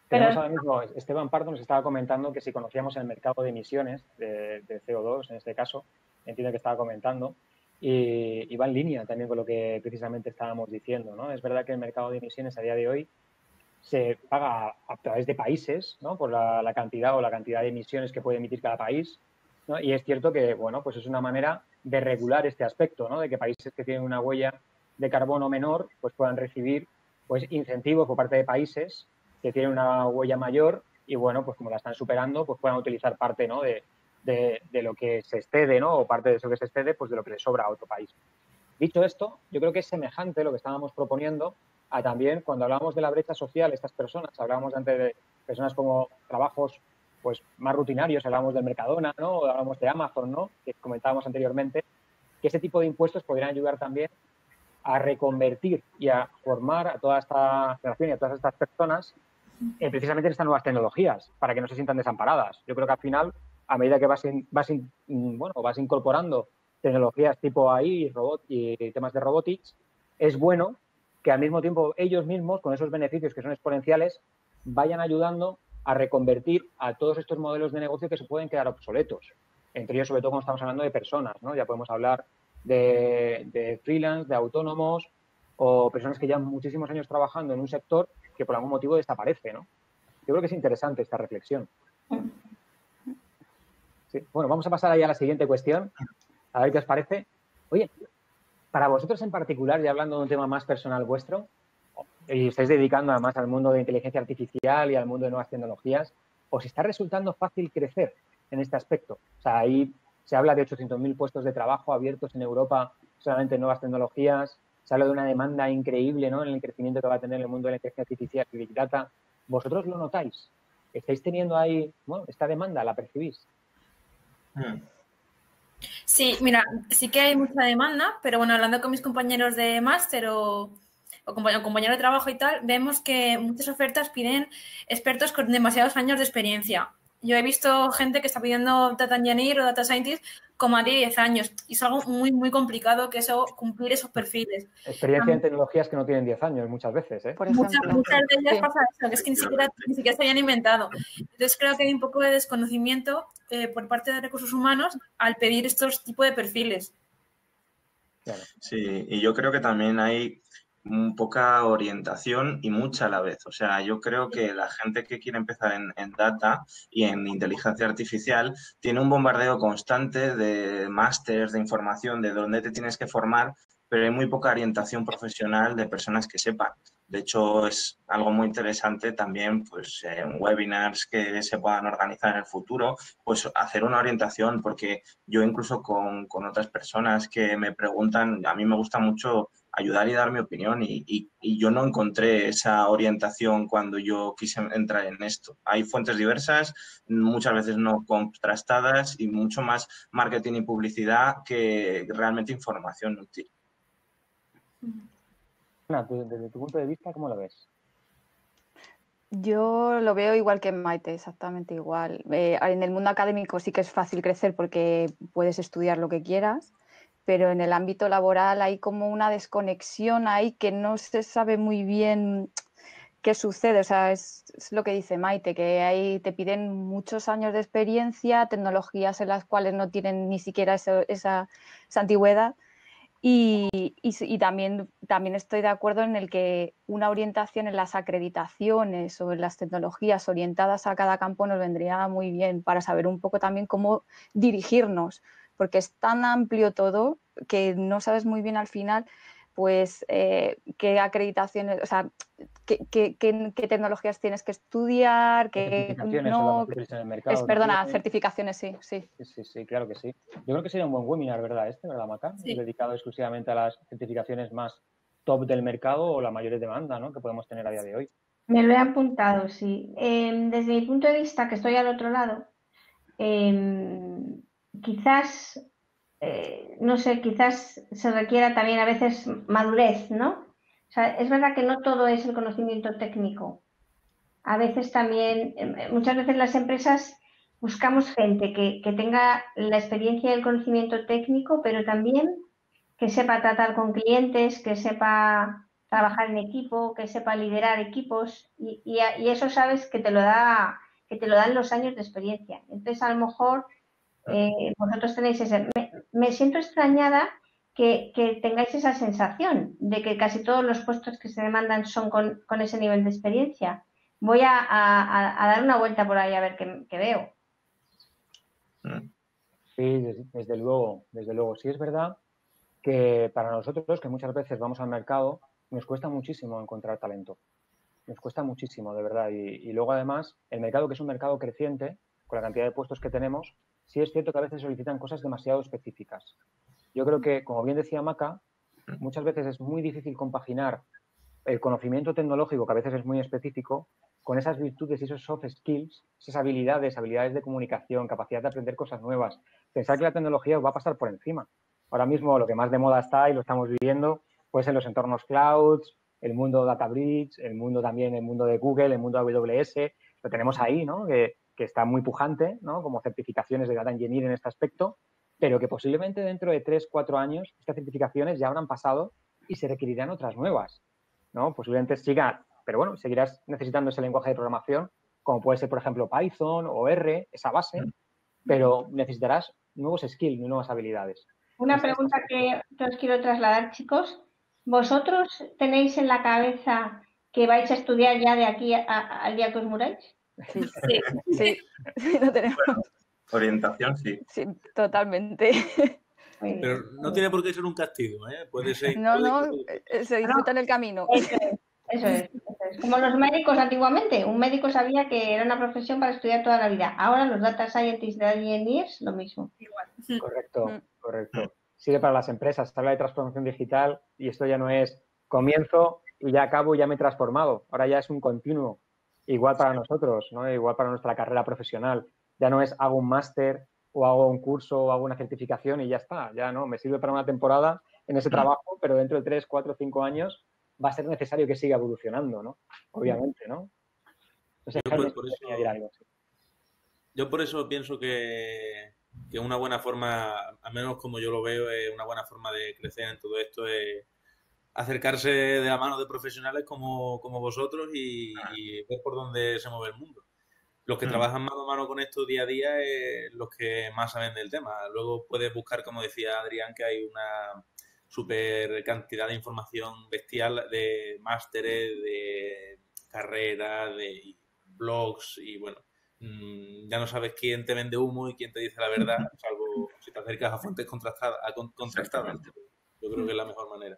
Tenemos ahora mismo, Esteban Pardo nos estaba comentando que si conocíamos el mercado de emisiones de CO2, en este caso, entiendo que estaba comentando, y va en línea también con lo que precisamente estábamos diciendo, ¿no? Es verdad que el mercado de emisiones a día de hoy se paga a través de países, ¿no? Por la cantidad de emisiones que puede emitir cada país, ¿no? Y es cierto que, bueno, pues es una manera de regular este aspecto, ¿no? De que países que tienen una huella de carbono menor, pues puedan recibir, pues, incentivos por parte de países que tienen una huella mayor y bueno, pues como la están superando, pues puedan utilizar parte, ¿no?, de lo que se excede, ¿no?, o parte de eso que se excede, pues de lo que le sobra a otro país. Dicho esto, yo creo que es semejante lo que estábamos proponiendo a también cuando hablábamos de la brecha social, estas personas, hablábamos antes de personas como trabajos pues más rutinarios, hablábamos del Mercadona, ¿no?, o hablábamos de Amazon, ¿no?, que comentábamos anteriormente, que ese tipo de impuestos podrían ayudar también a reconvertir y a formar a toda esta generación y a todas estas personas precisamente en estas nuevas tecnologías, para que no se sientan desamparadas. Yo creo que al final, a medida que vas incorporando tecnologías tipo AI y temas de robotics, es bueno que al mismo tiempo ellos mismos, con esos beneficios que son exponenciales, vayan ayudando a reconvertir a todos estos modelos de negocio que se pueden quedar obsoletos. Entre ellos, sobre todo cuando estamos hablando de personas, ¿no? Ya podemos hablar de freelance, de autónomos o personas que llevan muchísimos años trabajando en un sector que por algún motivo desaparece, ¿no? Yo creo que es interesante esta reflexión. Sí. Bueno, vamos a pasar ahí a la siguiente cuestión, a ver qué os parece. Oye, para vosotros en particular, y hablando de un tema más personal vuestro, y estáis dedicando además al mundo de inteligencia artificial y al mundo de nuevas tecnologías, ¿os está resultando fácil crecer en este aspecto? O sea, ahí se habla de 800.000 puestos de trabajo abiertos en Europa solamente en nuevas tecnologías, se habla de una demanda increíble, ¿no?, en el crecimiento que va a tener el mundo de la inteligencia artificial y Big Data. ¿Vosotros lo notáis? ¿Estáis teniendo ahí, bueno, esta demanda, la percibís? Sí, mira, sí que hay mucha demanda, pero bueno, hablando con mis compañeros de máster o compañeros de trabajo y tal, vemos que muchas ofertas piden expertos con demasiados años de experiencia. Yo he visto gente que está pidiendo Data Engineer o Data Scientist con más de 10 años y es algo muy, muy complicado que cumplir esos perfiles. Experiencia en tecnologías que no tienen 10 años muchas veces, ¿eh? Por ejemplo. Muchas de ellas Sí. pasa eso, que es que ni siquiera se habían inventado. Entonces creo que hay un poco de desconocimiento por parte de recursos humanos al pedir estos tipos de perfiles. Claro. Sí, y yo creo que también hay poca orientación y mucha a la vez. O sea, yo creo que la gente que quiere empezar en data y en inteligencia artificial tiene un bombardeo constante de másters, de información, de dónde te tienes que formar, pero hay muy poca orientación profesional de personas que sepan. De hecho, es algo muy interesante también, pues, en webinars que se puedan organizar en el futuro, pues hacer una orientación, porque yo incluso con otras personas que me preguntan, a mí me gusta mucho ayudar y dar mi opinión y yo no encontré esa orientación cuando yo quise entrar en esto. Hay fuentes diversas, muchas veces no contrastadas y mucho más marketing y publicidad que realmente información útil. Ana, desde tu punto de vista, ¿cómo lo ves? Yo lo veo igual que Maite, exactamente igual. En el mundo académico sí que es fácil crecer porque puedes estudiar lo que quieras, pero en el ámbito laboral hay como una desconexión ahí que no se sabe muy bien qué sucede. O sea, es lo que dice Maite, que ahí te piden muchos años de experiencia, tecnologías en las cuales no tienen ni siquiera esa antigüedad. Y también estoy de acuerdo en el que una orientación en las acreditaciones o en las tecnologías orientadas a cada campo nos vendría muy bien para saber un poco también cómo dirigirnos, porque es tan amplio todo que no sabes muy bien al final pues qué acreditaciones, o sea, qué tecnologías tienes que estudiar, qué no... En el mercado Perdona, también. certificaciones, sí. Sí, claro que sí. Yo creo que sería un buen webinar, ¿verdad? ¿Verdad, Maca? Sí. Dedicado exclusivamente a las certificaciones más top del mercado o la mayor demanda, ¿no?, que podemos tener a día de hoy. Me lo he apuntado, sí. Desde mi punto de vista, que estoy al otro lado, quizás, no sé, quizás se requiera también a veces madurez, ¿no? O sea, es verdad que no todo es el conocimiento técnico. A veces también, muchas veces las empresas buscamos gente que tenga la experiencia y el conocimiento técnico, pero también que sepa tratar con clientes, que sepa trabajar en equipo, que sepa liderar equipos y eso sabes que te lo dan los años de experiencia. Entonces, a lo mejor vosotros tenéis ese... Me siento extrañada que tengáis esa sensación de que casi todos los puestos que se demandan son con ese nivel de experiencia. Voy a dar una vuelta por ahí a ver qué veo. Sí, desde luego. Sí es verdad que para nosotros, que muchas veces vamos al mercado, nos cuesta muchísimo encontrar talento. Nos cuesta muchísimo, de verdad. Y luego, además, el mercado, que es un mercado creciente, con la cantidad de puestos que tenemos, sí es cierto que a veces solicitan cosas demasiado específicas. Yo creo que, como bien decía Maca, muchas veces es muy difícil compaginar el conocimiento tecnológico, que a veces es muy específico, con esas virtudes y esos soft skills, esas habilidades de comunicación, capacidad de aprender cosas nuevas. Pensar que la tecnología os va a pasar por encima. Ahora mismo lo que más de moda está, y lo estamos viviendo, pues en los entornos clouds, el mundo Databricks, el mundo de Google, el mundo de AWS, lo tenemos ahí, ¿no? Que está muy pujante, ¿no? Como certificaciones de Data Engineer en este aspecto, pero que posiblemente dentro de 3, 4 años estas certificaciones ya habrán pasado y se requerirán otras nuevas, ¿no? Posiblemente siga, pero bueno, seguirás necesitando ese lenguaje de programación, como puede ser, por ejemplo, Python o R, esa base, pero necesitarás nuevos skills, nuevas habilidades. Una pregunta que os quiero trasladar, chicos. ¿Vosotros tenéis en la cabeza que vais a estudiar ya de aquí al día que os muráis? Sí, lo tenemos. Bueno, orientación, sí. Sí, totalmente. Pero no tiene por qué ser un castigo, ¿eh? Puede ser... No, se disfruta en el camino. Eso es. Como los médicos antiguamente. Un médico sabía que era una profesión para estudiar toda la vida. Ahora los data scientists, data engineers, lo mismo. Igual. Correcto. Sirve para las empresas. Se habla de transformación digital y esto ya no es comienzo y ya acabo y ya me he transformado. Ahora ya es un continuo. Igual para nosotros, ¿no? Igual para nuestra carrera profesional. Ya no es hago un máster o hago un curso o hago una certificación y ya está. Ya no, me sirve para una temporada en ese trabajo, pero dentro de 3, 4, 5 años va a ser necesario que siga evolucionando, ¿no? Obviamente, ¿no? Entonces, yo por eso pienso que una buena forma, al menos como yo lo veo, es una buena forma de crecer en todo esto es acercarse de la mano de profesionales como vosotros y ver por dónde se mueve el mundo. Los que trabajan mano a mano con esto día a día es los que más saben del tema. Luego puedes buscar, como decía Adrián, que hay una súper cantidad de información bestial de másteres, de carreras, de blogs y bueno, ya no sabes quién te vende humo y quién te dice la verdad, salvo si te acercas a fuentes contrastadas. Yo creo que es la mejor manera.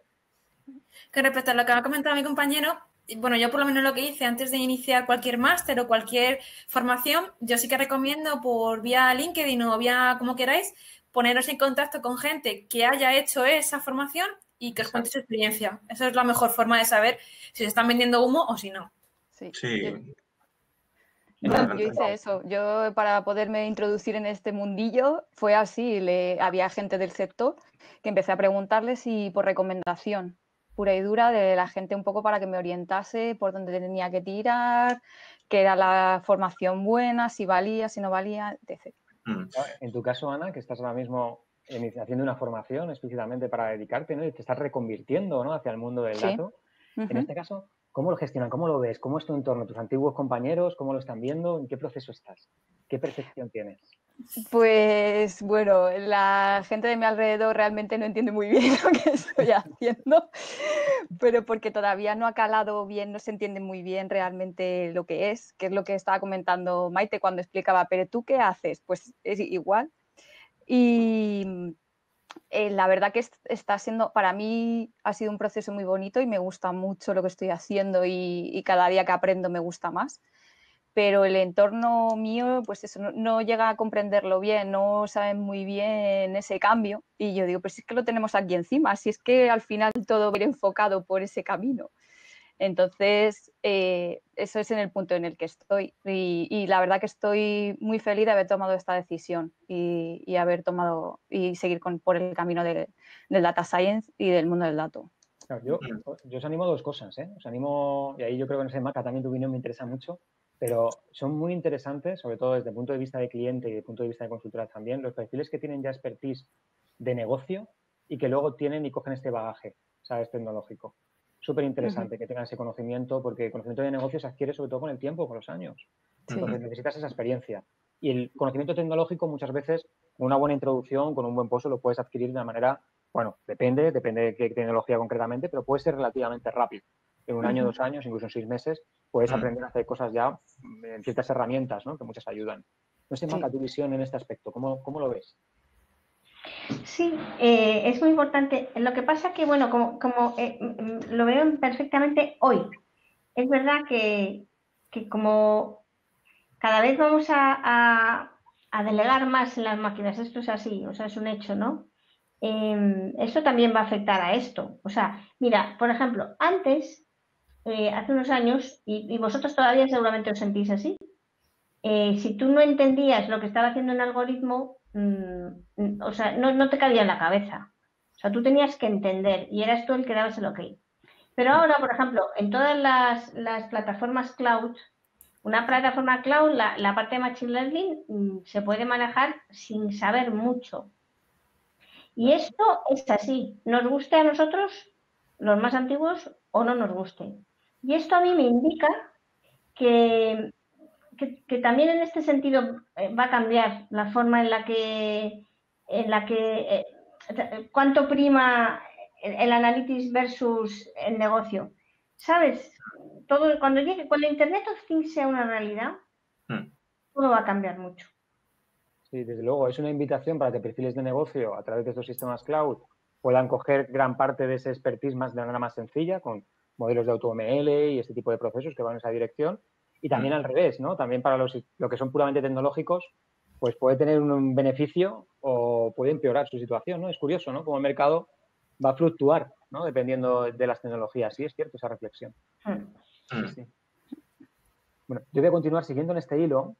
Que respecto a lo que ha comentado mi compañero, bueno, yo por lo menos lo que hice antes de iniciar cualquier máster o cualquier formación, yo sí que recomiendo por vía LinkedIn o vía como queráis, poneros en contacto con gente que haya hecho esa formación y que os cuente su experiencia. Esa es la mejor forma de saber si se están vendiendo humo o si no. Sí. Yo hice eso. Yo, para poderme introducir en este mundillo, fue así. Había gente del sector que empecé a preguntarles y por recomendación pura y dura de la gente un poco para que me orientase por dónde tenía que tirar, qué era la formación buena, si valía, si no valía, etc. En tu caso, Ana, que estás ahora mismo haciendo una formación explícitamente para dedicarte, ¿no? Y te estás reconvirtiendo, ¿no? Hacia el mundo del dato. En este caso, ¿cómo lo gestionan? ¿Cómo lo ves? ¿Cómo es tu entorno? ¿Tus antiguos compañeros? ¿Cómo lo están viendo? ¿En qué proceso estás? ¿Qué percepción tienes? Pues bueno, la gente de mi alrededor realmente no entiende muy bien lo que estoy haciendo, pero porque todavía no ha calado bien, no se entiende muy bien realmente lo que es lo que estaba comentando Maite cuando explicaba, pero ¿tú qué haces? Pues es igual. Y la verdad que está siendo, para mí ha sido un proceso muy bonito y me gusta mucho lo que estoy haciendo y cada día que aprendo me gusta más. Pero el entorno mío, pues eso, no llega a comprenderlo bien, no saben muy bien ese cambio. Y yo digo, pues es que lo tenemos aquí encima, si es que al final todo va a ir enfocado por ese camino. Entonces, eso es en el punto en el que estoy. Y la verdad que estoy muy feliz de haber tomado esta decisión y haber tomado y seguir por el camino del data science y del mundo del dato. Claro, yo os animo a dos cosas, ¿eh? Os animo, y ahí yo creo que en ese Maca también tu opinión me interesa mucho, pero son muy interesantes, sobre todo desde el punto de vista de cliente y desde el punto de vista de consultora también, los perfiles que tienen ya expertise de negocio y que luego tienen y cogen este bagaje, ¿sabes? Tecnológico. Súper interesante que tengan ese conocimiento, porque el conocimiento de negocio se adquiere sobre todo con el tiempo, con los años. Entonces necesitas esa experiencia. Y el conocimiento tecnológico muchas veces, con una buena introducción, con un buen pozo, lo puedes adquirir de una manera, bueno, depende de qué tecnología concretamente, pero puede ser relativamente rápido. En un año, 2 años, incluso en 6 meses, puedes aprender a hacer cosas ya en ciertas herramientas, ¿no? Que muchas ayudan. No sé, Maca, tu visión en este aspecto, ¿cómo lo ves? Sí, es muy importante. Lo que pasa que, bueno, como lo veo perfectamente hoy. es verdad que como cada vez vamos a delegar más en las máquinas, esto es así, o sea, es un hecho, ¿no? Eso también va a afectar a esto. O sea, mira, por ejemplo, antes, hace unos años, y vosotros todavía seguramente os sentís así, si tú no entendías lo que estaba haciendo un algoritmo, o sea, no te cabía en la cabeza. O sea, tú tenías que entender y eras tú el que dabas el ok. Pero ahora, por ejemplo, en todas las plataformas cloud, una plataforma cloud, la parte de Machine Learning se puede manejar sin saber mucho. Y esto es así, nos guste a nosotros, los más antiguos, o no nos guste. Y esto a mí me indica que también en este sentido va a cambiar la forma en la que cuánto prima el analytics versus el negocio. ¿Sabes? Todo, cuando Internet of Things sea una realidad, todo va a cambiar mucho. Sí, desde luego, es una invitación para que perfiles de negocio a través de estos sistemas cloud puedan coger gran parte de ese expertise de manera más sencilla, con modelos de AutoML y este tipo de procesos que van en esa dirección. Y también al revés, ¿no? También para lo que son puramente tecnológicos, pues puede tener un beneficio o puede empeorar su situación, ¿no? Es curioso, ¿no? Cómo el mercado va a fluctuar, ¿no? Dependiendo de las tecnologías. Sí, es cierto esa reflexión. Sí, sí. Bueno, yo voy a continuar siguiendo en este hilo,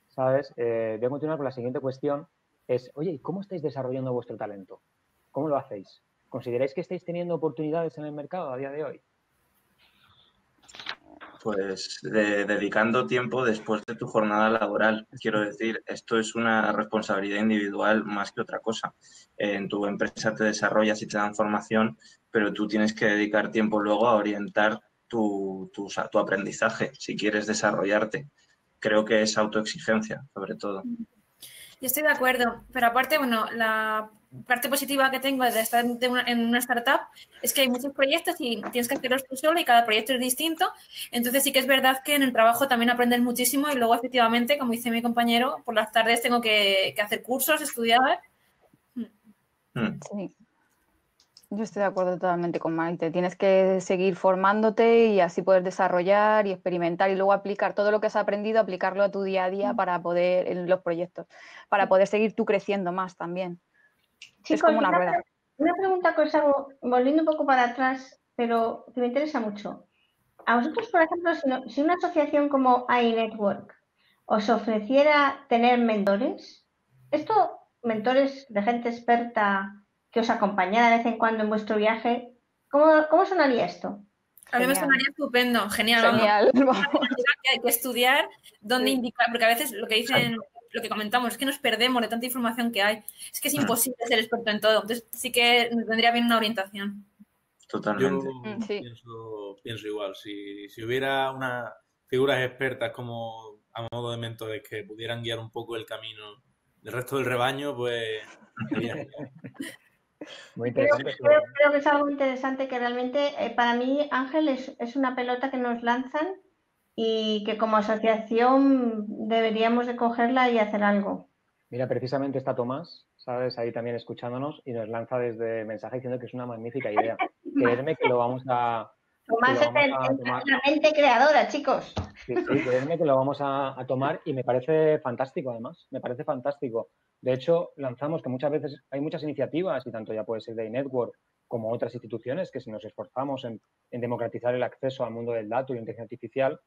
¿sabes? Voy a continuar con la siguiente cuestión. Es, oye, ¿cómo estáis desarrollando vuestro talento? ¿Cómo lo hacéis? ¿Consideráis que estáis teniendo oportunidades en el mercado a día de hoy? Pues dedicando tiempo después de tu jornada laboral. Quiero decir, esto es una responsabilidad individual más que otra cosa. En tu empresa te desarrollas y te dan formación, pero tú tienes que dedicar tiempo luego a orientar tu aprendizaje si quieres desarrollarte. Creo que es autoexigencia, sobre todo. Yo estoy de acuerdo, pero aparte, bueno, la parte positiva que tengo de estar en una startup es que hay muchos proyectos y tienes que hacerlos tú solo y cada proyecto es distinto. Entonces sí que es verdad que en el trabajo también aprendes muchísimo y luego efectivamente, como dice mi compañero, por las tardes tengo que hacer cursos, estudiar. Sí. Yo estoy de acuerdo totalmente con Maite. Tienes que seguir formándote y así poder desarrollar y experimentar y luego aplicar todo lo que has aprendido, aplicarlo a tu día a día para poder, en los proyectos, para poder seguir tú creciendo más también. Chicos, es como una rueda. Una pregunta que os hago, volviendo un poco para atrás, pero que me interesa mucho. A vosotros, por ejemplo, si una asociación como iNetwork os ofreciera tener mentores, mentores de gente experta que os acompañara de vez en cuando en vuestro viaje, ¿cómo sonaría esto? A mí me sonaría estupendo, genial. Genial. Vamos. Hay que estudiar dónde indicar, porque a veces lo que dicen, lo que comentamos, es que nos perdemos de tanta información que hay. Es que es imposible ser experto en todo. Entonces sí que nos vendría bien una orientación. Totalmente. Yo pienso igual. Si hubiera unas figuras expertas como a modo de mentores que pudieran guiar un poco el camino del resto del rebaño, pues sería genial. Muy interesante. Creo que es algo interesante que realmente para mí, Ángel, es una pelota que nos lanzan y que como asociación deberíamos de cogerla y hacer algo. Mira, precisamente está Tomás, ¿sabes? Ahí también escuchándonos y nos lanza desde mensaje diciendo que es una magnífica idea. Creedme que lo vamos a... Tomás es la mente creadora, chicos. Sí, creedme que lo vamos a tomar y me parece fantástico, además. Me parece fantástico. De hecho, lanzamos que muchas veces hay muchas iniciativas, y tanto ya puede ser de iNetwork como otras instituciones, que si nos esforzamos en democratizar el acceso al mundo del dato y la inteligencia artificial,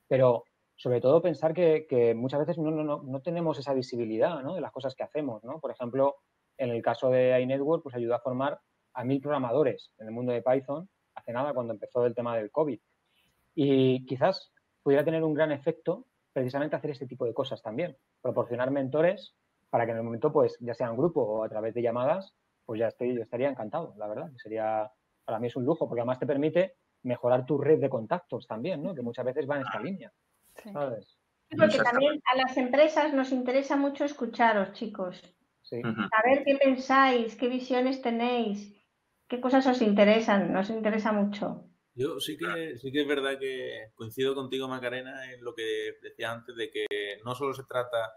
pero sobre todo pensar que muchas veces no tenemos esa visibilidad, ¿no? De las cosas que hacemos, ¿no? Por ejemplo, en el caso de iNetwork, pues ayudó a formar a 1000 programadores en el mundo de Python hace nada, cuando empezó el tema del COVID. Y quizás pudiera tener un gran efecto precisamente hacer este tipo de cosas también. Proporcionar mentores para que en el momento, pues ya sea en grupo o a través de llamadas, pues yo estaría encantado, la verdad. Para mí es un lujo, porque además te permite mejorar tu red de contactos también, ¿no? Que muchas veces va en esta línea, ¿sabes? Sí, porque también a las empresas nos interesa mucho escucharos, chicos. Sí. Saber qué pensáis, qué visiones tenéis, qué cosas os interesan, nos interesa mucho. Yo sí que es verdad que coincido contigo, Macarena, en lo que decías antes, de que no solo se trata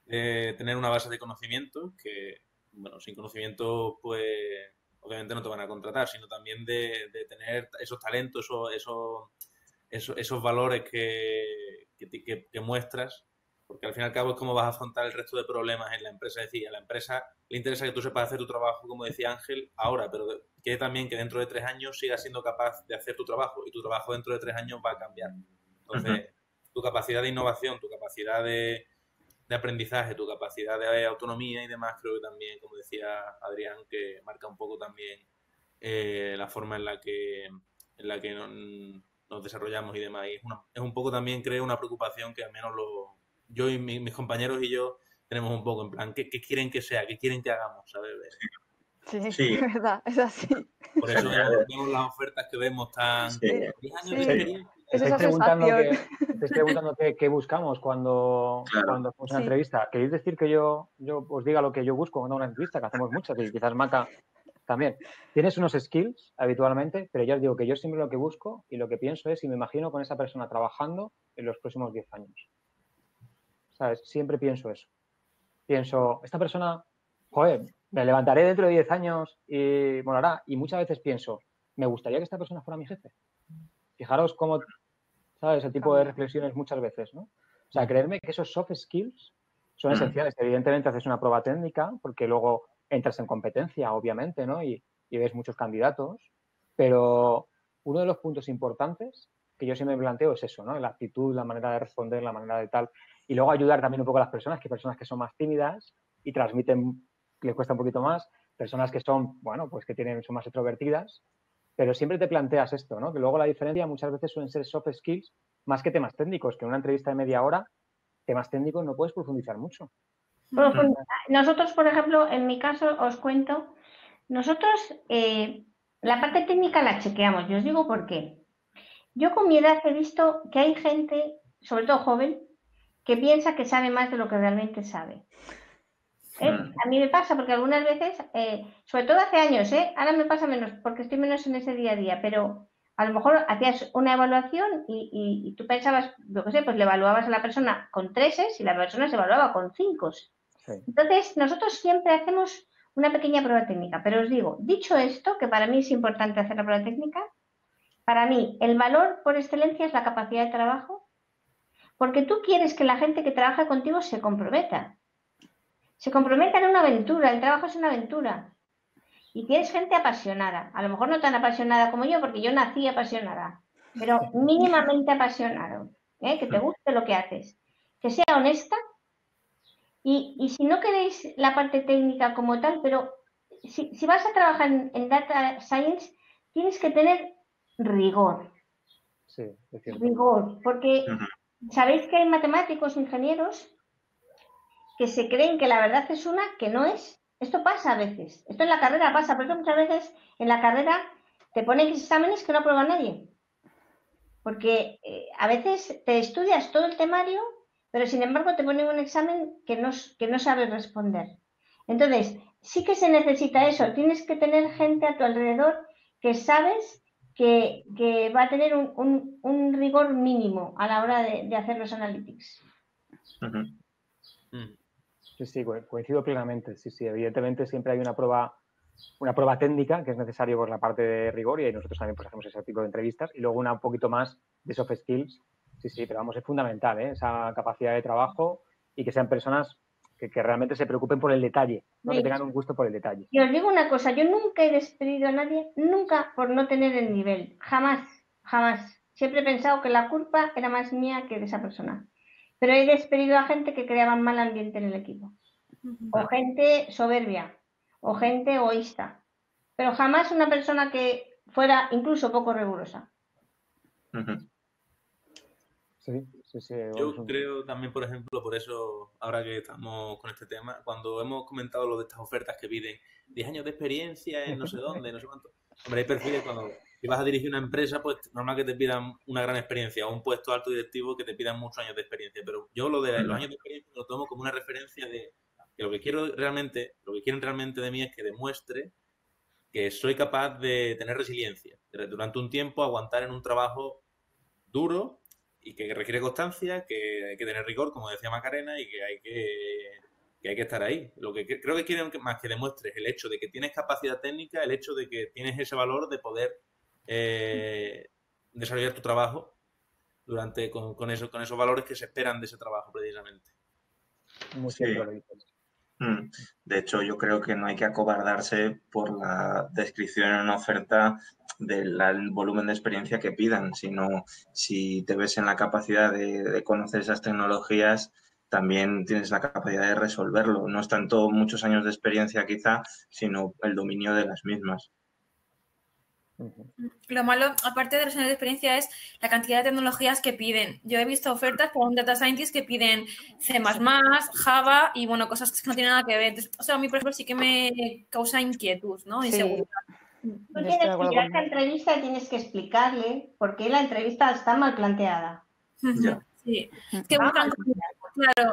de tener una base de conocimiento, que, bueno, sin conocimiento, pues, obviamente no te van a contratar, sino también de tener esos talentos, esos valores que muestras, porque al fin y al cabo es cómo vas a afrontar el resto de problemas en la empresa. Es decir, a la empresa le interesa que tú sepas hacer tu trabajo, como decía Ángel, ahora, pero que también que dentro de 3 años sigas siendo capaz de hacer tu trabajo, y tu trabajo dentro de 3 años va a cambiar. Entonces, tu capacidad de innovación, tu capacidad de aprendizaje, tu capacidad de autonomía y demás, creo que también, como decía Adrián, que marca un poco también la forma en la que nos desarrollamos y demás. Y es un poco también, creo, una preocupación que al menos yo y mis compañeros y yo tenemos un poco en plan, ¿qué quieren que sea? ¿Qué quieren que hagamos? ¿Sabes? Sí, es verdad, es así. Por eso vemos las ofertas que vemos tan... Sí. 10 años de experiencia. Estáis preguntando qué buscamos cuando hacemos una entrevista. ¿Queréis decir que yo os diga lo que yo busco cuando hago una entrevista? Que hacemos muchas, y quizás Maca también. Tienes unos skills habitualmente, pero ya os digo que yo siempre lo que busco y lo que pienso es si me imagino con esa persona trabajando en los próximos 10 años. ¿Sabes? Siempre pienso eso. Pienso, esta persona, joder, me levantaré dentro de 10 años y molará. Y muchas veces pienso, me gustaría que esta persona fuera mi jefe. Fijaros cómo, ¿sabes? Ese tipo de reflexiones muchas veces, ¿no? O sea, creerme que esos soft skills son esenciales. Evidentemente haces una prueba técnica porque luego entras en competencia, obviamente, ¿no? Y ves muchos candidatos. Pero uno de los puntos importantes que yo siempre me planteo es eso, ¿no? La actitud, la manera de responder, la manera de tal. Y luego ayudar también un poco a las personas, que hay personas que son más tímidas y transmiten, les cuesta un poquito más. Personas que son, bueno, pues que son más extrovertidas. Pero siempre te planteas esto, ¿no? Que luego la diferencia muchas veces suelen ser soft skills más que temas técnicos, que en una entrevista de media hora, temas técnicos no puedes profundizar mucho. Nosotros, por ejemplo, en mi caso, os cuento, nosotros la parte técnica la chequeamos. Yo os digo por qué. Yo con mi edad he visto que hay gente, sobre todo joven, que piensa que sabe más de lo que realmente sabe. A mí me pasa porque algunas veces, sobre todo hace años, ahora me pasa menos porque estoy menos en ese día a día, pero a lo mejor hacías una evaluación y tú pensabas, yo qué sé, pues le evaluabas a la persona con 3 y la persona se evaluaba con 5. Sí. Entonces, nosotros siempre hacemos una pequeña prueba técnica, pero os digo, dicho esto, que para mí es importante hacer la prueba técnica, para mí el valor por excelencia es la capacidad de trabajo, porque tú quieres que la gente que trabaja contigo se comprometa. Se comprometa en una aventura, el trabajo es una aventura. Y tienes gente apasionada, a lo mejor no tan apasionada como yo, porque yo nací apasionada, pero mínimamente apasionado, que te guste lo que haces, que sea honesta. Y si no queréis la parte técnica como tal, pero si vas a trabajar en Data Science, tienes que tener rigor. Sí, es cierto. Rigor, porque sabéis que hay matemáticos, ingenieros, que se creen que la verdad es una que no es. Esto pasa a veces. Esto en la carrera pasa. Por eso muchas veces en la carrera te ponen exámenes que no aprueba nadie. Porque a veces te estudias todo el temario, pero sin embargo te ponen un examen que no sabes responder. Entonces, sí que se necesita eso. Tienes que tener gente a tu alrededor que sabes que va a tener un rigor mínimo a la hora de hacer los analytics. Sí, coincido plenamente. Sí, evidentemente siempre hay una prueba técnica que es necesario por la parte de rigor y nosotros también pues, hacemos ese tipo de entrevistas y luego un poquito más de soft skills. Sí, pero vamos, es fundamental esa capacidad de trabajo y que sean personas que realmente se preocupen por el detalle, ¿no? Que tengan un gusto por el detalle. Y os digo una cosa, yo nunca he despedido a nadie, nunca por no tener el nivel, jamás. Siempre he pensado que la culpa era más mía que de esa persona. Pero he despedido a gente que creaba mal ambiente en el equipo. O gente soberbia, o gente egoísta. Pero jamás una persona que fuera incluso poco rigurosa. Sí. Yo creo también, por ejemplo, por eso, ahora que estamos con este tema, cuando hemos comentado lo de estas ofertas que piden 10 años de experiencia en no sé dónde, no sé cuánto. Hombre, hay perfiles cuando vas a dirigir una empresa, pues normal que te pidan una gran experiencia o un puesto alto directivo que te pidan muchos años de experiencia. Pero yo lo de los años de experiencia lo tomo como una referencia de que lo que quieren realmente de mí es que demuestre que soy capaz de tener resiliencia, de durante un tiempo aguantar en un trabajo duro y que requiere constancia, que hay que tener rigor, como decía Macarena, y que hay que estar ahí. Lo que creo que quieren más que demuestres el hecho de que tienes capacidad técnica, el hecho de que tienes ese valor de poder desarrollar tu trabajo con esos valores que se esperan de ese trabajo precisamente. Muy cierto lo dices. De hecho, yo creo que no hay que acobardarse por la descripción en una oferta del volumen de experiencia que pidan, sino si te ves en la capacidad de conocer esas tecnologías, también tienes la capacidad de resolverlo. No es tanto muchos años de experiencia quizá, sino el dominio de las mismas. Lo malo, aparte de los años de experiencia, es la cantidad de tecnologías que piden. Yo he visto ofertas por un data scientist que piden C++, Java y, bueno, cosas que no tienen nada que ver. Entonces, o sea, a mí, por ejemplo, sí que me causa inquietud, ¿no? Sí. Inseguridad. Tú tienes que ir a esta entrevista y tienes que explicarle por qué la entrevista está mal planteada. Ya. Sí. Es que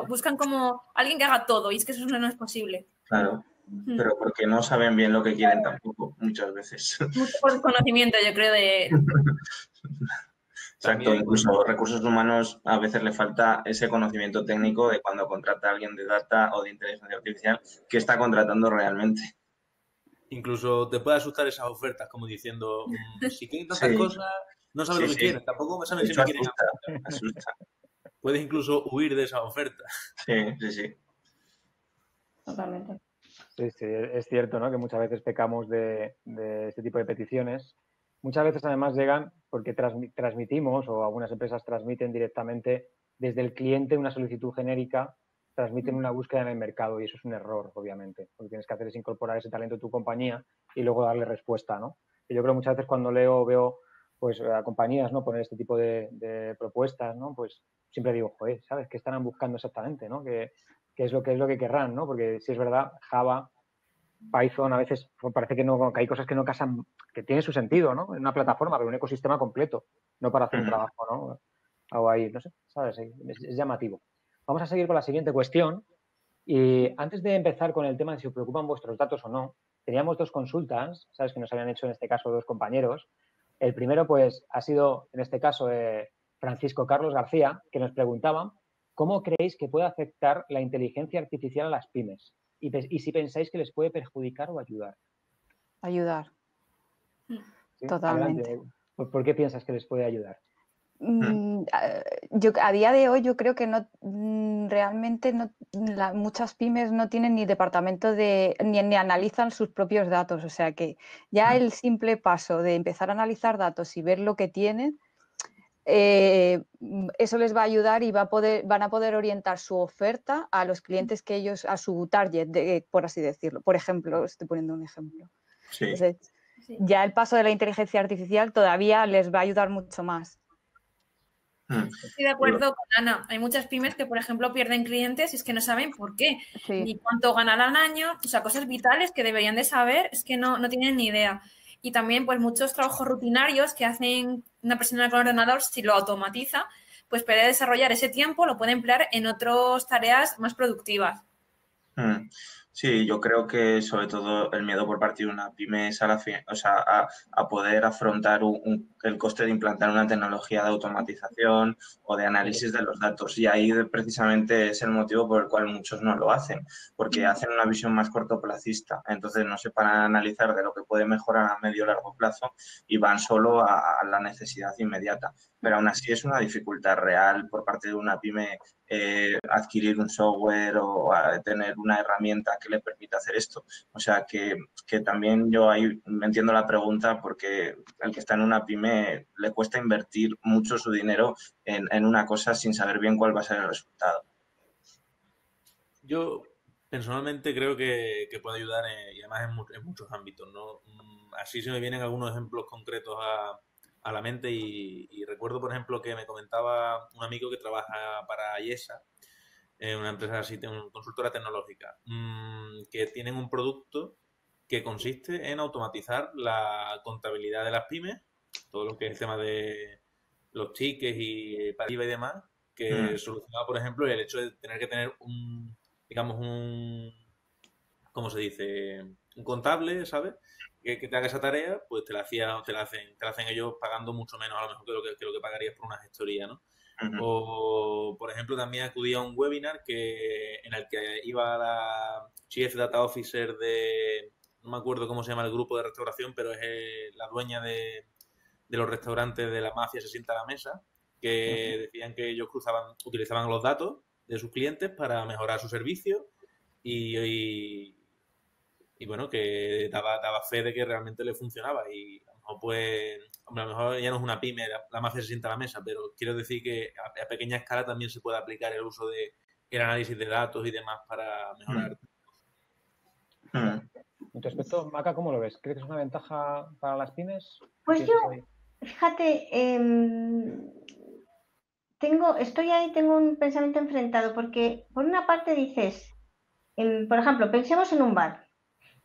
buscan como alguien que haga todo y es que eso no es posible. Claro. Pero porque no saben bien lo que quieren tampoco, muchas veces. Mucho por conocimiento, yo creo, de... Exacto, También, incluso recursos humanos a veces le falta ese conocimiento técnico de cuando contrata a alguien de data o de inteligencia artificial que está contratando realmente. Incluso te puede asustar esas ofertas, como diciendo, si quieren tantas cosas, no saben lo que quieren, tampoco me saben si me quieren. Asusta. Puedes incluso huir de esa oferta. Sí. Totalmente. Sí, es cierto, ¿no? Que muchas veces pecamos de este tipo de peticiones. Muchas veces además llegan porque transmitimos o algunas empresas transmiten directamente desde el cliente una solicitud genérica, transmiten una búsqueda en el mercado y eso es un error, obviamente. Lo que tienes que hacer es incorporar ese talento a tu compañía y luego darle respuesta, ¿no? Y yo creo que muchas veces cuando veo pues a compañías, ¿no? Poner este tipo de propuestas, ¿no? Pues siempre digo, joder, ¿sabes? ¿Qué estarán buscando exactamente, ¿no? ¿Qué es lo que querrán, ¿no? Porque si es verdad, Java, Python a veces parece que hay cosas que no casan, que tiene su sentido, ¿no? En una plataforma, pero un ecosistema completo, no para hacer un trabajo, ¿no? Algo ahí, no sé, ¿sabes? Es llamativo. Vamos a seguir con la siguiente cuestión. Y antes de empezar con el tema de si os preocupan vuestros datos o no, teníamos dos consultas, ¿sabes? Que nos habían hecho en este caso dos compañeros. El primero, pues, ha sido, en este caso, Francisco Carlos García, que nos preguntaba ¿cómo creéis que puede afectar la inteligencia artificial a las pymes? Y si pensáis que les puede perjudicar o ayudar. Ayudar. ¿Sí? Totalmente. Adelante. ¿Por qué piensas que les puede ayudar? A día de hoy yo creo que realmente muchas pymes no tienen ni departamento ni analizan sus propios datos. O sea que ya el simple paso de empezar a analizar datos y ver lo que tienen, eso les va a ayudar y van a poder orientar su oferta a los clientes que ellos, a su target, por así decirlo. Por ejemplo, estoy poniendo un ejemplo. Sí. Entonces, ya el paso de la inteligencia artificial todavía les va a ayudar mucho más. Estoy de acuerdo con Ana. Hay muchas pymes que, por ejemplo, pierden clientes y es que no saben por qué, ni cuánto ganan al año, o sea, cosas vitales que deberían de saber, es que no tienen ni idea. Y también, pues, muchos trabajos rutinarios que hacen una persona con ordenador, si lo automatiza, pues puede desarrollar ese tiempo, lo puede emplear en otras tareas más productivas. Sí, yo creo que sobre todo el miedo por parte de una pyme es a poder afrontar el coste de implantar una tecnología de automatización o de análisis de los datos. Y ahí precisamente es el motivo por el cual muchos no lo hacen, porque hacen una visión más cortoplacista. Entonces no se paran a analizar de lo que puede mejorar a medio o largo plazo y van solo a la necesidad inmediata. Pero aún así es una dificultad real por parte de una pyme adquirir un software o tener una herramienta que le permita hacer esto. O sea que también yo ahí me entiendo la pregunta porque el que está en una pyme le cuesta invertir mucho su dinero en una cosa sin saber bien cuál va a ser el resultado. Yo personalmente creo que puede ayudar y además en muchos ámbitos, ¿no? Así se me vienen algunos ejemplos concretos a la mente y recuerdo, por ejemplo, que me comentaba un amigo que trabaja para IESA, una empresa así, una consultora tecnológica, que tienen un producto que consiste en automatizar la contabilidad de las pymes, todo lo que es el tema de los tickets y para IVA y demás, que solucionaba, por ejemplo, el hecho de tener que tener ¿cómo se dice? Un contable, ¿sabes? Que te haga esa tarea, pues te la hacen ellos pagando mucho menos a lo mejor que lo que pagarías por una gestoría, ¿no? O, por ejemplo, también acudí a un webinar en el que iba la Chief Data Officer no me acuerdo cómo se llama el grupo de restauración, pero es la dueña de los restaurantes de la mafia se sienta a la mesa, que decían que ellos utilizaban los datos de sus clientes para mejorar su servicio y bueno, que daba fe de que realmente le funcionaba y a lo mejor pues, hombre, a lo mejor ya no es una pyme, la mafia se sienta a la mesa, pero quiero decir que a pequeña escala también se puede aplicar el uso del análisis de datos y demás para mejorar. En tu aspecto, Maca, ¿cómo lo ves? ¿Crees que es una ventaja para las pymes? Pues yo, fíjate, tengo un pensamiento enfrentado, porque por una parte dices, por ejemplo, pensemos en un bar.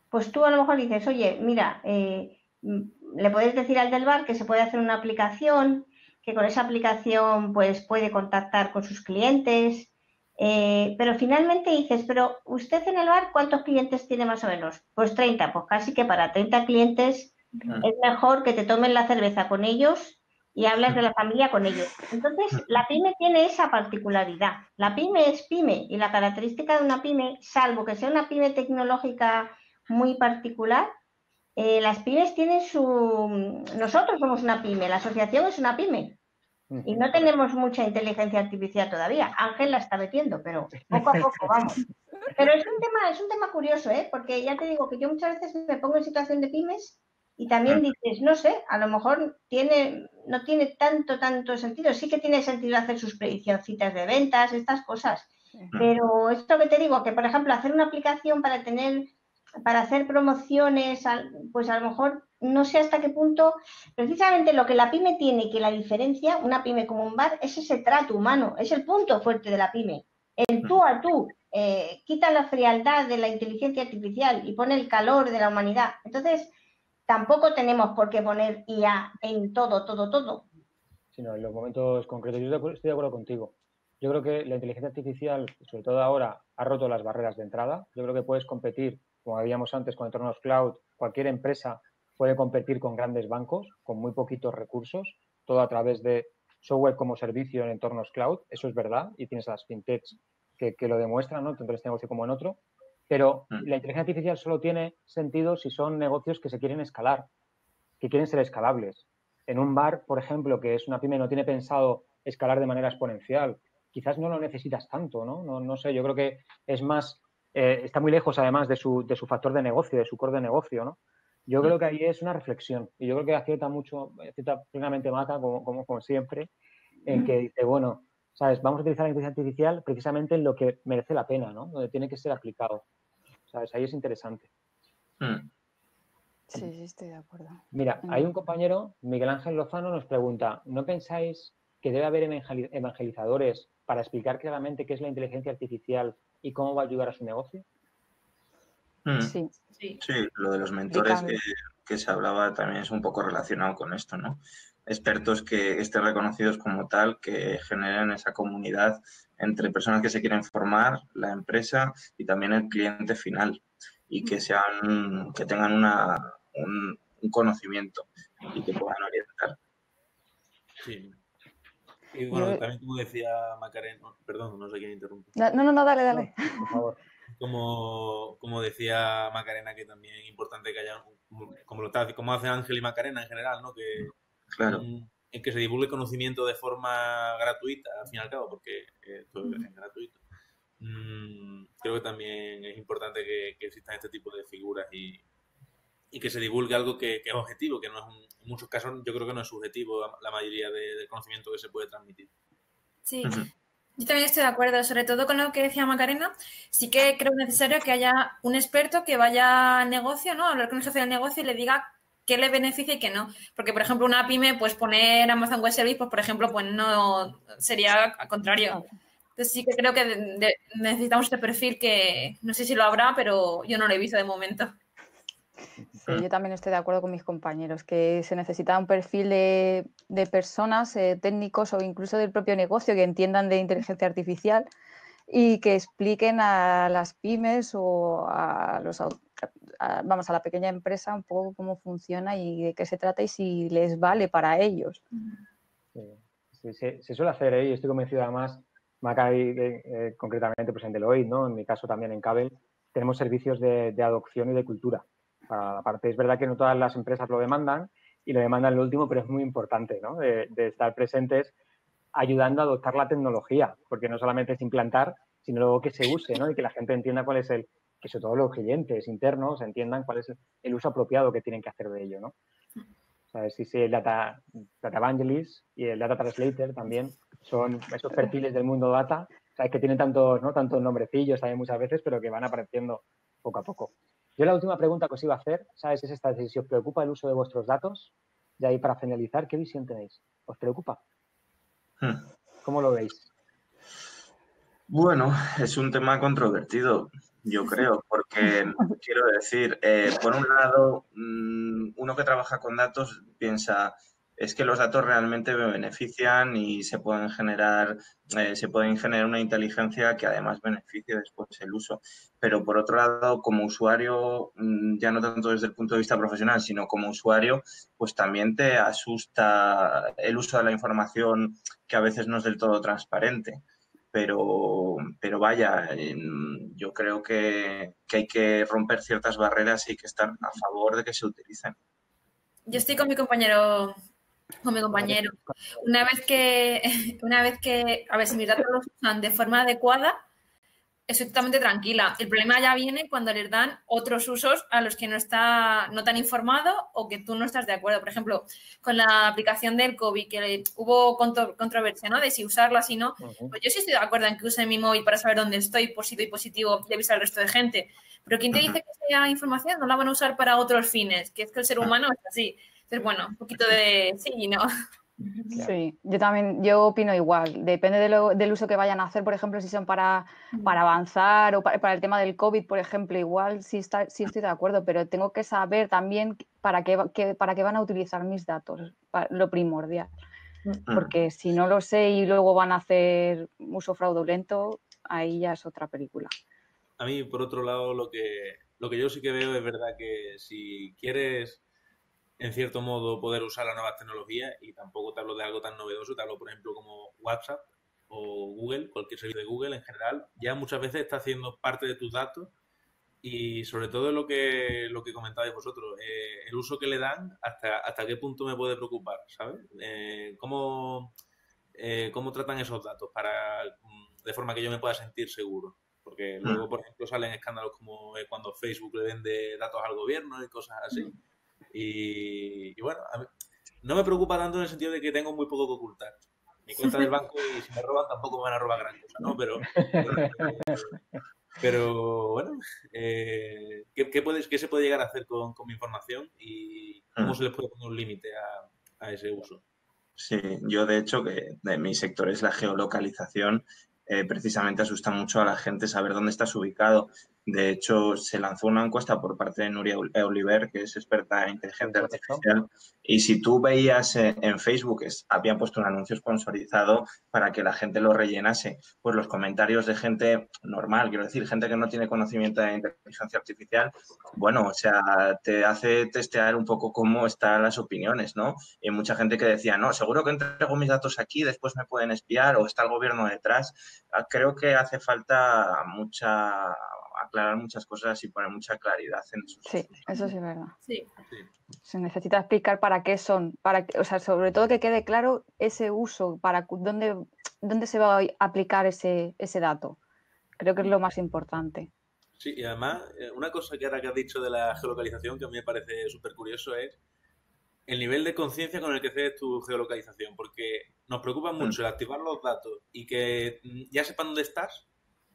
Pues tú a lo mejor dices, oye, mira, le puedes decir al del bar que se puede hacer una aplicación, que con esa aplicación pues puede contactar con sus clientes, pero finalmente dices, pero usted en el bar, ¿cuántos clientes tiene más o menos? Pues 30, pues casi que para 30 clientes es mejor que te tomen la cerveza con ellos y hablas de la familia con ellos. Entonces, la pyme tiene esa particularidad. La pyme es pyme y la característica de una pyme, salvo que sea una pyme tecnológica muy particular, las pymes tienen nosotros somos una pyme, la asociación es una pyme y no tenemos mucha inteligencia artificial todavía. Ángel la está metiendo, pero poco a poco vamos. Pero es un tema curioso, porque ya te digo que yo muchas veces me pongo en situación de pymes y también dices, no sé, a lo mejor no tiene tanto sentido. Sí que tiene sentido hacer sus prediccioncitas de ventas, estas cosas. Pero esto que te digo, que por ejemplo hacer una aplicación para hacer promociones, pues a lo mejor no sé hasta qué punto, precisamente lo que la pyme tiene, que la diferencia, una pyme como un bar, es ese trato humano, es el punto fuerte de la pyme, el tú a tú, quita la frialdad de la inteligencia artificial y pone el calor de la humanidad. Entonces, tampoco tenemos por qué poner IA en todo. Sino en los momentos concretos. Yo estoy de acuerdo contigo. Yo creo que la inteligencia artificial, sobre todo ahora, ha roto las barreras de entrada. Yo creo que puedes competir, como habíamos antes, con entornos cloud. Cualquier empresa puede competir con grandes bancos, con muy poquitos recursos, todo a través de software como servicio en entornos cloud. Eso es verdad. Y tienes a las fintechs que lo demuestran, ¿no? Tanto en este negocio como en otro. Pero la inteligencia artificial solo tiene sentido si son negocios que se quieren escalar, que quieren ser escalables. En un bar, por ejemplo, que es una pyme, no tiene pensado escalar de manera exponencial. Quizás no lo necesitas tanto, ¿no? No sé, yo creo que es más, está muy lejos además de su factor de negocio, de su core de negocio, ¿no? Yo creo que ahí es una reflexión y yo creo que acierta plenamente Maca, como siempre, en que dice, bueno, ¿sabes? Vamos a utilizar la inteligencia artificial precisamente en lo que merece la pena, ¿no? Donde tiene que ser aplicado. ¿Sabes? Ahí es interesante. Sí, estoy de acuerdo. Mira, hay un compañero, Miguel Ángel Lozano, nos pregunta, ¿no pensáis que debe haber evangelizadores para explicar claramente qué es la inteligencia artificial y cómo va a ayudar a su negocio? Sí, lo de los mentores que se hablaba también es un poco relacionado con esto, ¿no? Expertos que estén reconocidos como tal, que generen esa comunidad entre personas que se quieren formar, la empresa y también el cliente final y que tengan un conocimiento y que puedan orientar. Sí. Y bueno, también como decía Macarena, perdón, no sé quién interrumpe. No, dale. No, por favor. Como decía Macarena, que también es importante que haya, como hace Ángel y Macarena en general, ¿no? Que, claro. En que se divulgue conocimiento de forma gratuita, al fin y al cabo, porque esto es gratuito. Creo que también es importante que existan este tipo de figuras y que se divulgue algo que es objetivo, que no es en muchos casos yo creo que no es subjetivo la mayoría del conocimiento que se puede transmitir. Sí, yo también estoy de acuerdo, sobre todo con lo que decía Macarena. Sí que creo necesario que haya un experto que vaya al negocio, ¿no? A hablar con el jefe del negocio y le diga qué le beneficia y qué no. Porque, por ejemplo, una pyme, pues poner Amazon Web Service, pues por ejemplo, pues no sería al contrario. Entonces sí que creo que necesitamos este perfil que no sé si lo habrá, pero yo no lo he visto de momento. Sí, yo también estoy de acuerdo con mis compañeros, que se necesita un perfil de personas, técnicos o incluso del propio negocio que entiendan de inteligencia artificial y que expliquen a las pymes o a la pequeña empresa un poco cómo funciona y de qué se trata y si les vale para ellos. Sí, se suele hacer, y estoy convencido además, Maca, concretamente pues en Deloitte, ¿no? En mi caso también en Cabel, tenemos servicios de adopción y de cultura. Aparte, es verdad que no todas las empresas lo demandan y lo demandan lo último, pero es muy importante, ¿no? De estar presentes ayudando a adoptar la tecnología, porque no solamente es implantar, sino luego que se use, ¿no? Y que la gente entienda cuál es que sobre todo los clientes internos entiendan cuál es el uso apropiado que tienen que hacer de ello, ¿no? ¿Sabes? Sí, el data evangelist y el data translator también son esos perfiles del mundo data, ¿sabes? Que tienen tantos nombrecillos también muchas veces, pero que van apareciendo poco a poco. Yo la última pregunta que os iba a hacer, ¿sabes? Es esta, si os preocupa el uso de vuestros datos, y ahí para finalizar, ¿qué visión tenéis? ¿Os preocupa? ¿Cómo lo veis? Bueno, es un tema controvertido, yo creo, porque quiero decir, por un lado, uno que trabaja con datos piensa, es que los datos realmente me benefician y se pueden generar una inteligencia que además beneficie después el uso. Pero por otro lado, como usuario, ya no tanto desde el punto de vista profesional, sino como usuario, pues también te asusta el uso de la información que a veces no es del todo transparente. Pero vaya, yo creo que hay que romper ciertas barreras y hay que estar a favor de que se utilicen. Yo estoy con mi compañero. Una vez que, a ver, si mis datos los usan de forma adecuada, estoy totalmente tranquila. El problema ya viene cuando les dan otros usos a los que no te han informado o que tú no estás de acuerdo. Por ejemplo, con la aplicación del COVID, que hubo controversia, ¿no? De si usarla, si no. Pues yo sí estoy de acuerdo en que use mi móvil para saber dónde estoy, por si doy positivo, y avisar al resto de gente. Pero ¿quién te dice que esa información no la van a usar para otros fines? Que es que el ser humano es así. Entonces, bueno, un poquito de sí y no. Sí, yo opino igual. Depende del uso que vayan a hacer, por ejemplo, si son para avanzar o para el tema del COVID, por ejemplo, igual sí estoy de acuerdo, pero tengo que saber también para qué van a utilizar mis datos, lo primordial. Porque si no lo sé y luego van a hacer uso fraudulento, ahí ya es otra película. A mí, por otro lado, lo que yo sí que veo es verdad que si quieres, en cierto modo, poder usar las nuevas tecnologías, y tampoco te hablo de algo tan novedoso, te hablo, por ejemplo, como WhatsApp o Google, cualquier servicio de Google en general, ya muchas veces está haciendo parte de tus datos, y sobre todo lo que comentabais vosotros, el uso que le dan, hasta qué punto me puede preocupar, ¿sabes? ¿Cómo tratan esos datos de forma que yo me pueda sentir seguro? Porque luego, por ejemplo, salen escándalos como cuando Facebook le vende datos al gobierno y cosas así. Y bueno, a mí no me preocupa tanto en el sentido de que tengo muy poco que ocultar. Mi cuenta del banco, y si me roban tampoco me van a robar gran cosa, ¿no? Pero bueno, ¿qué se puede llegar a hacer con mi información y cómo se les puede poner un límite a ese uso? Sí, yo de hecho, que de mi sector es la geolocalización, precisamente asusta mucho a la gente saber dónde estás ubicado. De hecho, se lanzó una encuesta por parte de Nuria Oliver, que es experta en inteligencia artificial, y si tú veías en Facebook, habían puesto un anuncio sponsorizado para que la gente lo rellenase, pues los comentarios de gente normal, quiero decir, gente que no tiene conocimiento de inteligencia artificial, bueno, o sea, te hace testear un poco cómo están las opiniones, ¿no? Y hay mucha gente que decía, no, seguro que entrego mis datos aquí, después me pueden espiar o está el gobierno detrás. Creo que hace falta aclarar muchas cosas y poner mucha claridad en eso. Sí, eso sí es verdad. Sí. Se necesita explicar para qué son, o sea, sobre todo que quede claro ese uso, para dónde se va a aplicar ese dato. Creo que es lo más importante. Sí, y además, una cosa que ahora que has dicho de la geolocalización que a mí me parece súper curioso es el nivel de conciencia con el que haces tu geolocalización, porque nos preocupa mucho el activar los datos y que ya sepan dónde estás,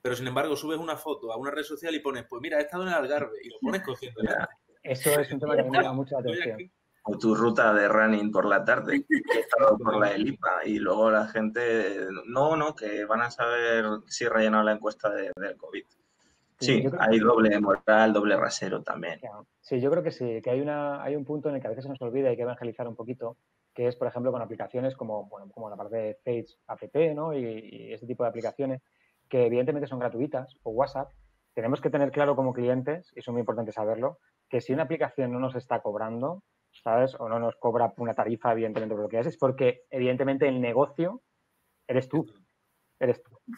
pero sin embargo subes una foto a una red social y pones, pues mira, he estado en el Algarve, y lo pones conscientemente. Eso es un tema que a mí me llama mucho la atención. O tu ruta de running por la tarde, que he estado por la ELIPA, y luego la gente, no, que van a saber si he rellenado la encuesta del COVID. Sí, hay doble moral, doble rasero también. Sí, yo creo que sí, que hay un punto en el que a veces se nos olvida y hay que evangelizar un poquito, que es, por ejemplo, con aplicaciones como la parte de Page App, ¿no? Y ese tipo de aplicaciones que evidentemente son gratuitas, o WhatsApp. Tenemos que tener claro como clientes, y es muy importante saberlo, que si una aplicación no nos está cobrando, ¿sabes? O no nos cobra una tarifa, evidentemente, por lo que es porque evidentemente el negocio eres tú,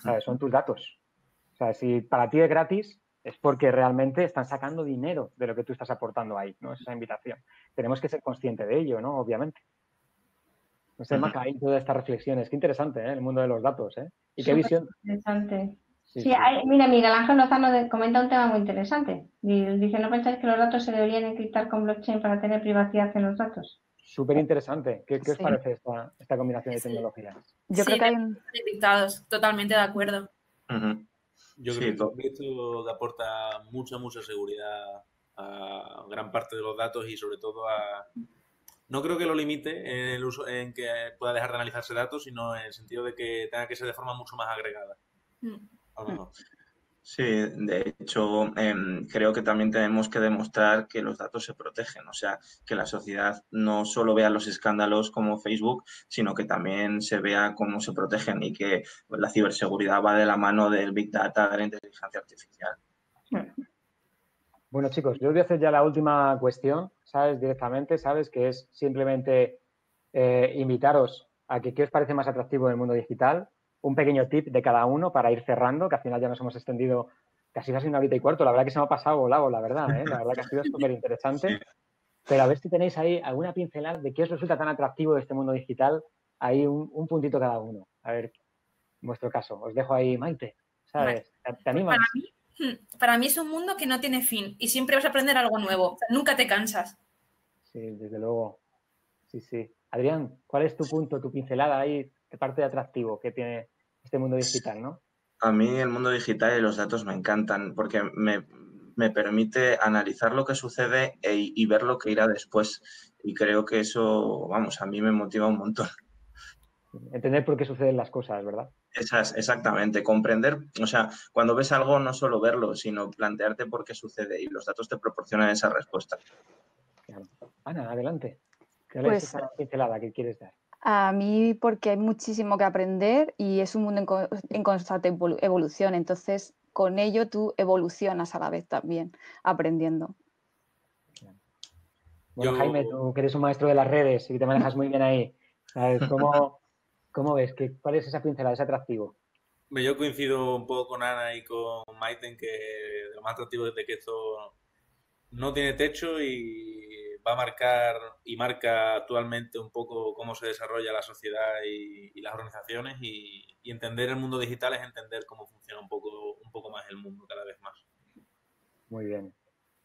¿sabes? Son tus datos. O sea, si para ti es gratis, es porque realmente están sacando dinero de lo que tú estás aportando ahí, ¿no? Es esa invitación. Tenemos que ser conscientes de ello, ¿no? Obviamente. No sé, Maca, hay todas estas reflexiones. Qué interesante, ¿eh? El mundo de los datos, ¿eh? Y qué visión. Interesante. Sí, mira, Miguel Ángel Lozano comenta un tema muy interesante. Dice, ¿no pensáis que los datos se deberían encriptar con blockchain para tener privacidad en los datos? Súper interesante. ¿Qué os parece esta combinación de tecnologías? Yo creo que hay encriptados, totalmente de acuerdo. Yo creo que esto aporta mucha seguridad a gran parte de los datos y sobre todo a... No creo que lo limite en el uso, en que pueda dejar de analizarse datos, sino en el sentido de que tenga que ser de forma mucho más agregada. A lo mejor. Sí, de hecho, creo que también tenemos que demostrar que los datos se protegen, o sea, que la sociedad no solo vea los escándalos como Facebook, sino que también se vea cómo se protegen y que la ciberseguridad va de la mano del Big Data, de la inteligencia artificial. Bueno, chicos, yo os voy a hacer ya la última cuestión, ¿sabes? Directamente, ¿sabes? Que es simplemente invitaros a que qué os parece más atractivo del mundo digital. Un pequeño tip de cada uno para ir cerrando, que al final ya nos hemos extendido casi 1 horita y cuarto. La verdad que se me ha pasado volado, la verdad, ¿eh? La verdad que ha sido súper interesante. Sí. Pero a ver si tenéis ahí alguna pincelada de qué os resulta tan atractivo de este mundo digital. Ahí un puntito cada uno. A ver, en vuestro caso. Os dejo ahí, Maite, ¿sabes? ¿Te animas? Para mí es un mundo que no tiene fin y siempre vas a aprender algo nuevo. O sea, nunca te cansas. Sí, desde luego. Sí, sí. Adrián, ¿cuál es tu punto, tu pincelada ahí, qué parte de atractivo que tiene este mundo digital, ¿no? A mí el mundo digital y los datos me encantan porque me permite analizar lo que sucede y ver lo que irá después. Y creo que eso, vamos, a mí me motiva un montón. Entender por qué suceden las cosas, ¿verdad? Exactamente, comprender, o sea, cuando ves algo no solo verlo, sino plantearte por qué sucede y los datos te proporcionan esa respuesta. Claro. Ana, adelante. ¿Cuál es esa pincelada que quieres dar? A mí porque hay muchísimo que aprender y es un mundo en constante evolución, entonces con ello tú evolucionas a la vez también, aprendiendo. Bueno, Jaime, tú que eres un maestro de las redes y que te manejas muy bien ahí, ¿sabes? ¿Cómo ves? ¿Cuál es esa pincelada, ese atractivo? Yo coincido un poco con Ana y con Maite en que lo más atractivo es de que esto no tiene techo y va a marcar y marca actualmente un poco cómo se desarrolla la sociedad y las organizaciones y entender el mundo digital es entender cómo funciona un poco más el mundo cada vez más. Muy bien.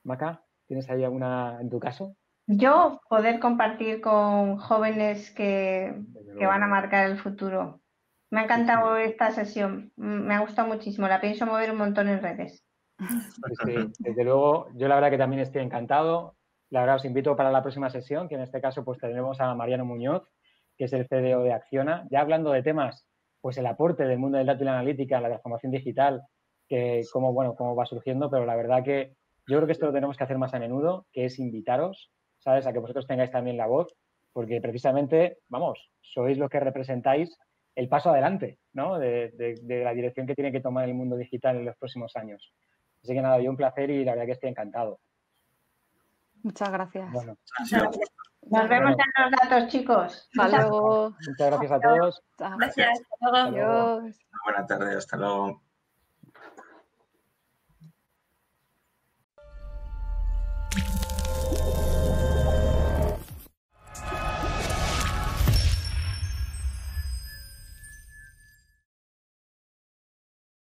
Maca, ¿tienes ahí alguna en tu caso? Yo poder compartir con jóvenes que van a marcar el futuro. Me ha encantado esta sesión, me ha gustado muchísimo, la pienso mover un montón en redes. Sí, desde luego, yo la verdad que también estoy encantado. La verdad os invito para la próxima sesión, que en este caso pues tendremos a Mariano Muñoz, que es el CDO de Acciona, ya hablando de temas, pues el aporte del mundo del dato y la analítica, la transformación digital, que cómo va surgiendo, pero la verdad que yo creo que esto lo tenemos que hacer más a menudo, que es invitaros, ¿sabes?, a que vosotros tengáis también la voz, porque precisamente, vamos, sois los que representáis el paso adelante, ¿no?, de la dirección que tiene que tomar el mundo digital en los próximos años. Así que nada, yo un placer y la verdad que estoy encantado. Muchas gracias. Bueno, nos vemos en los datos, chicos. Hasta luego. Muchas gracias a todos. Gracias. Hasta luego. Adiós. Buenas tardes, hasta luego.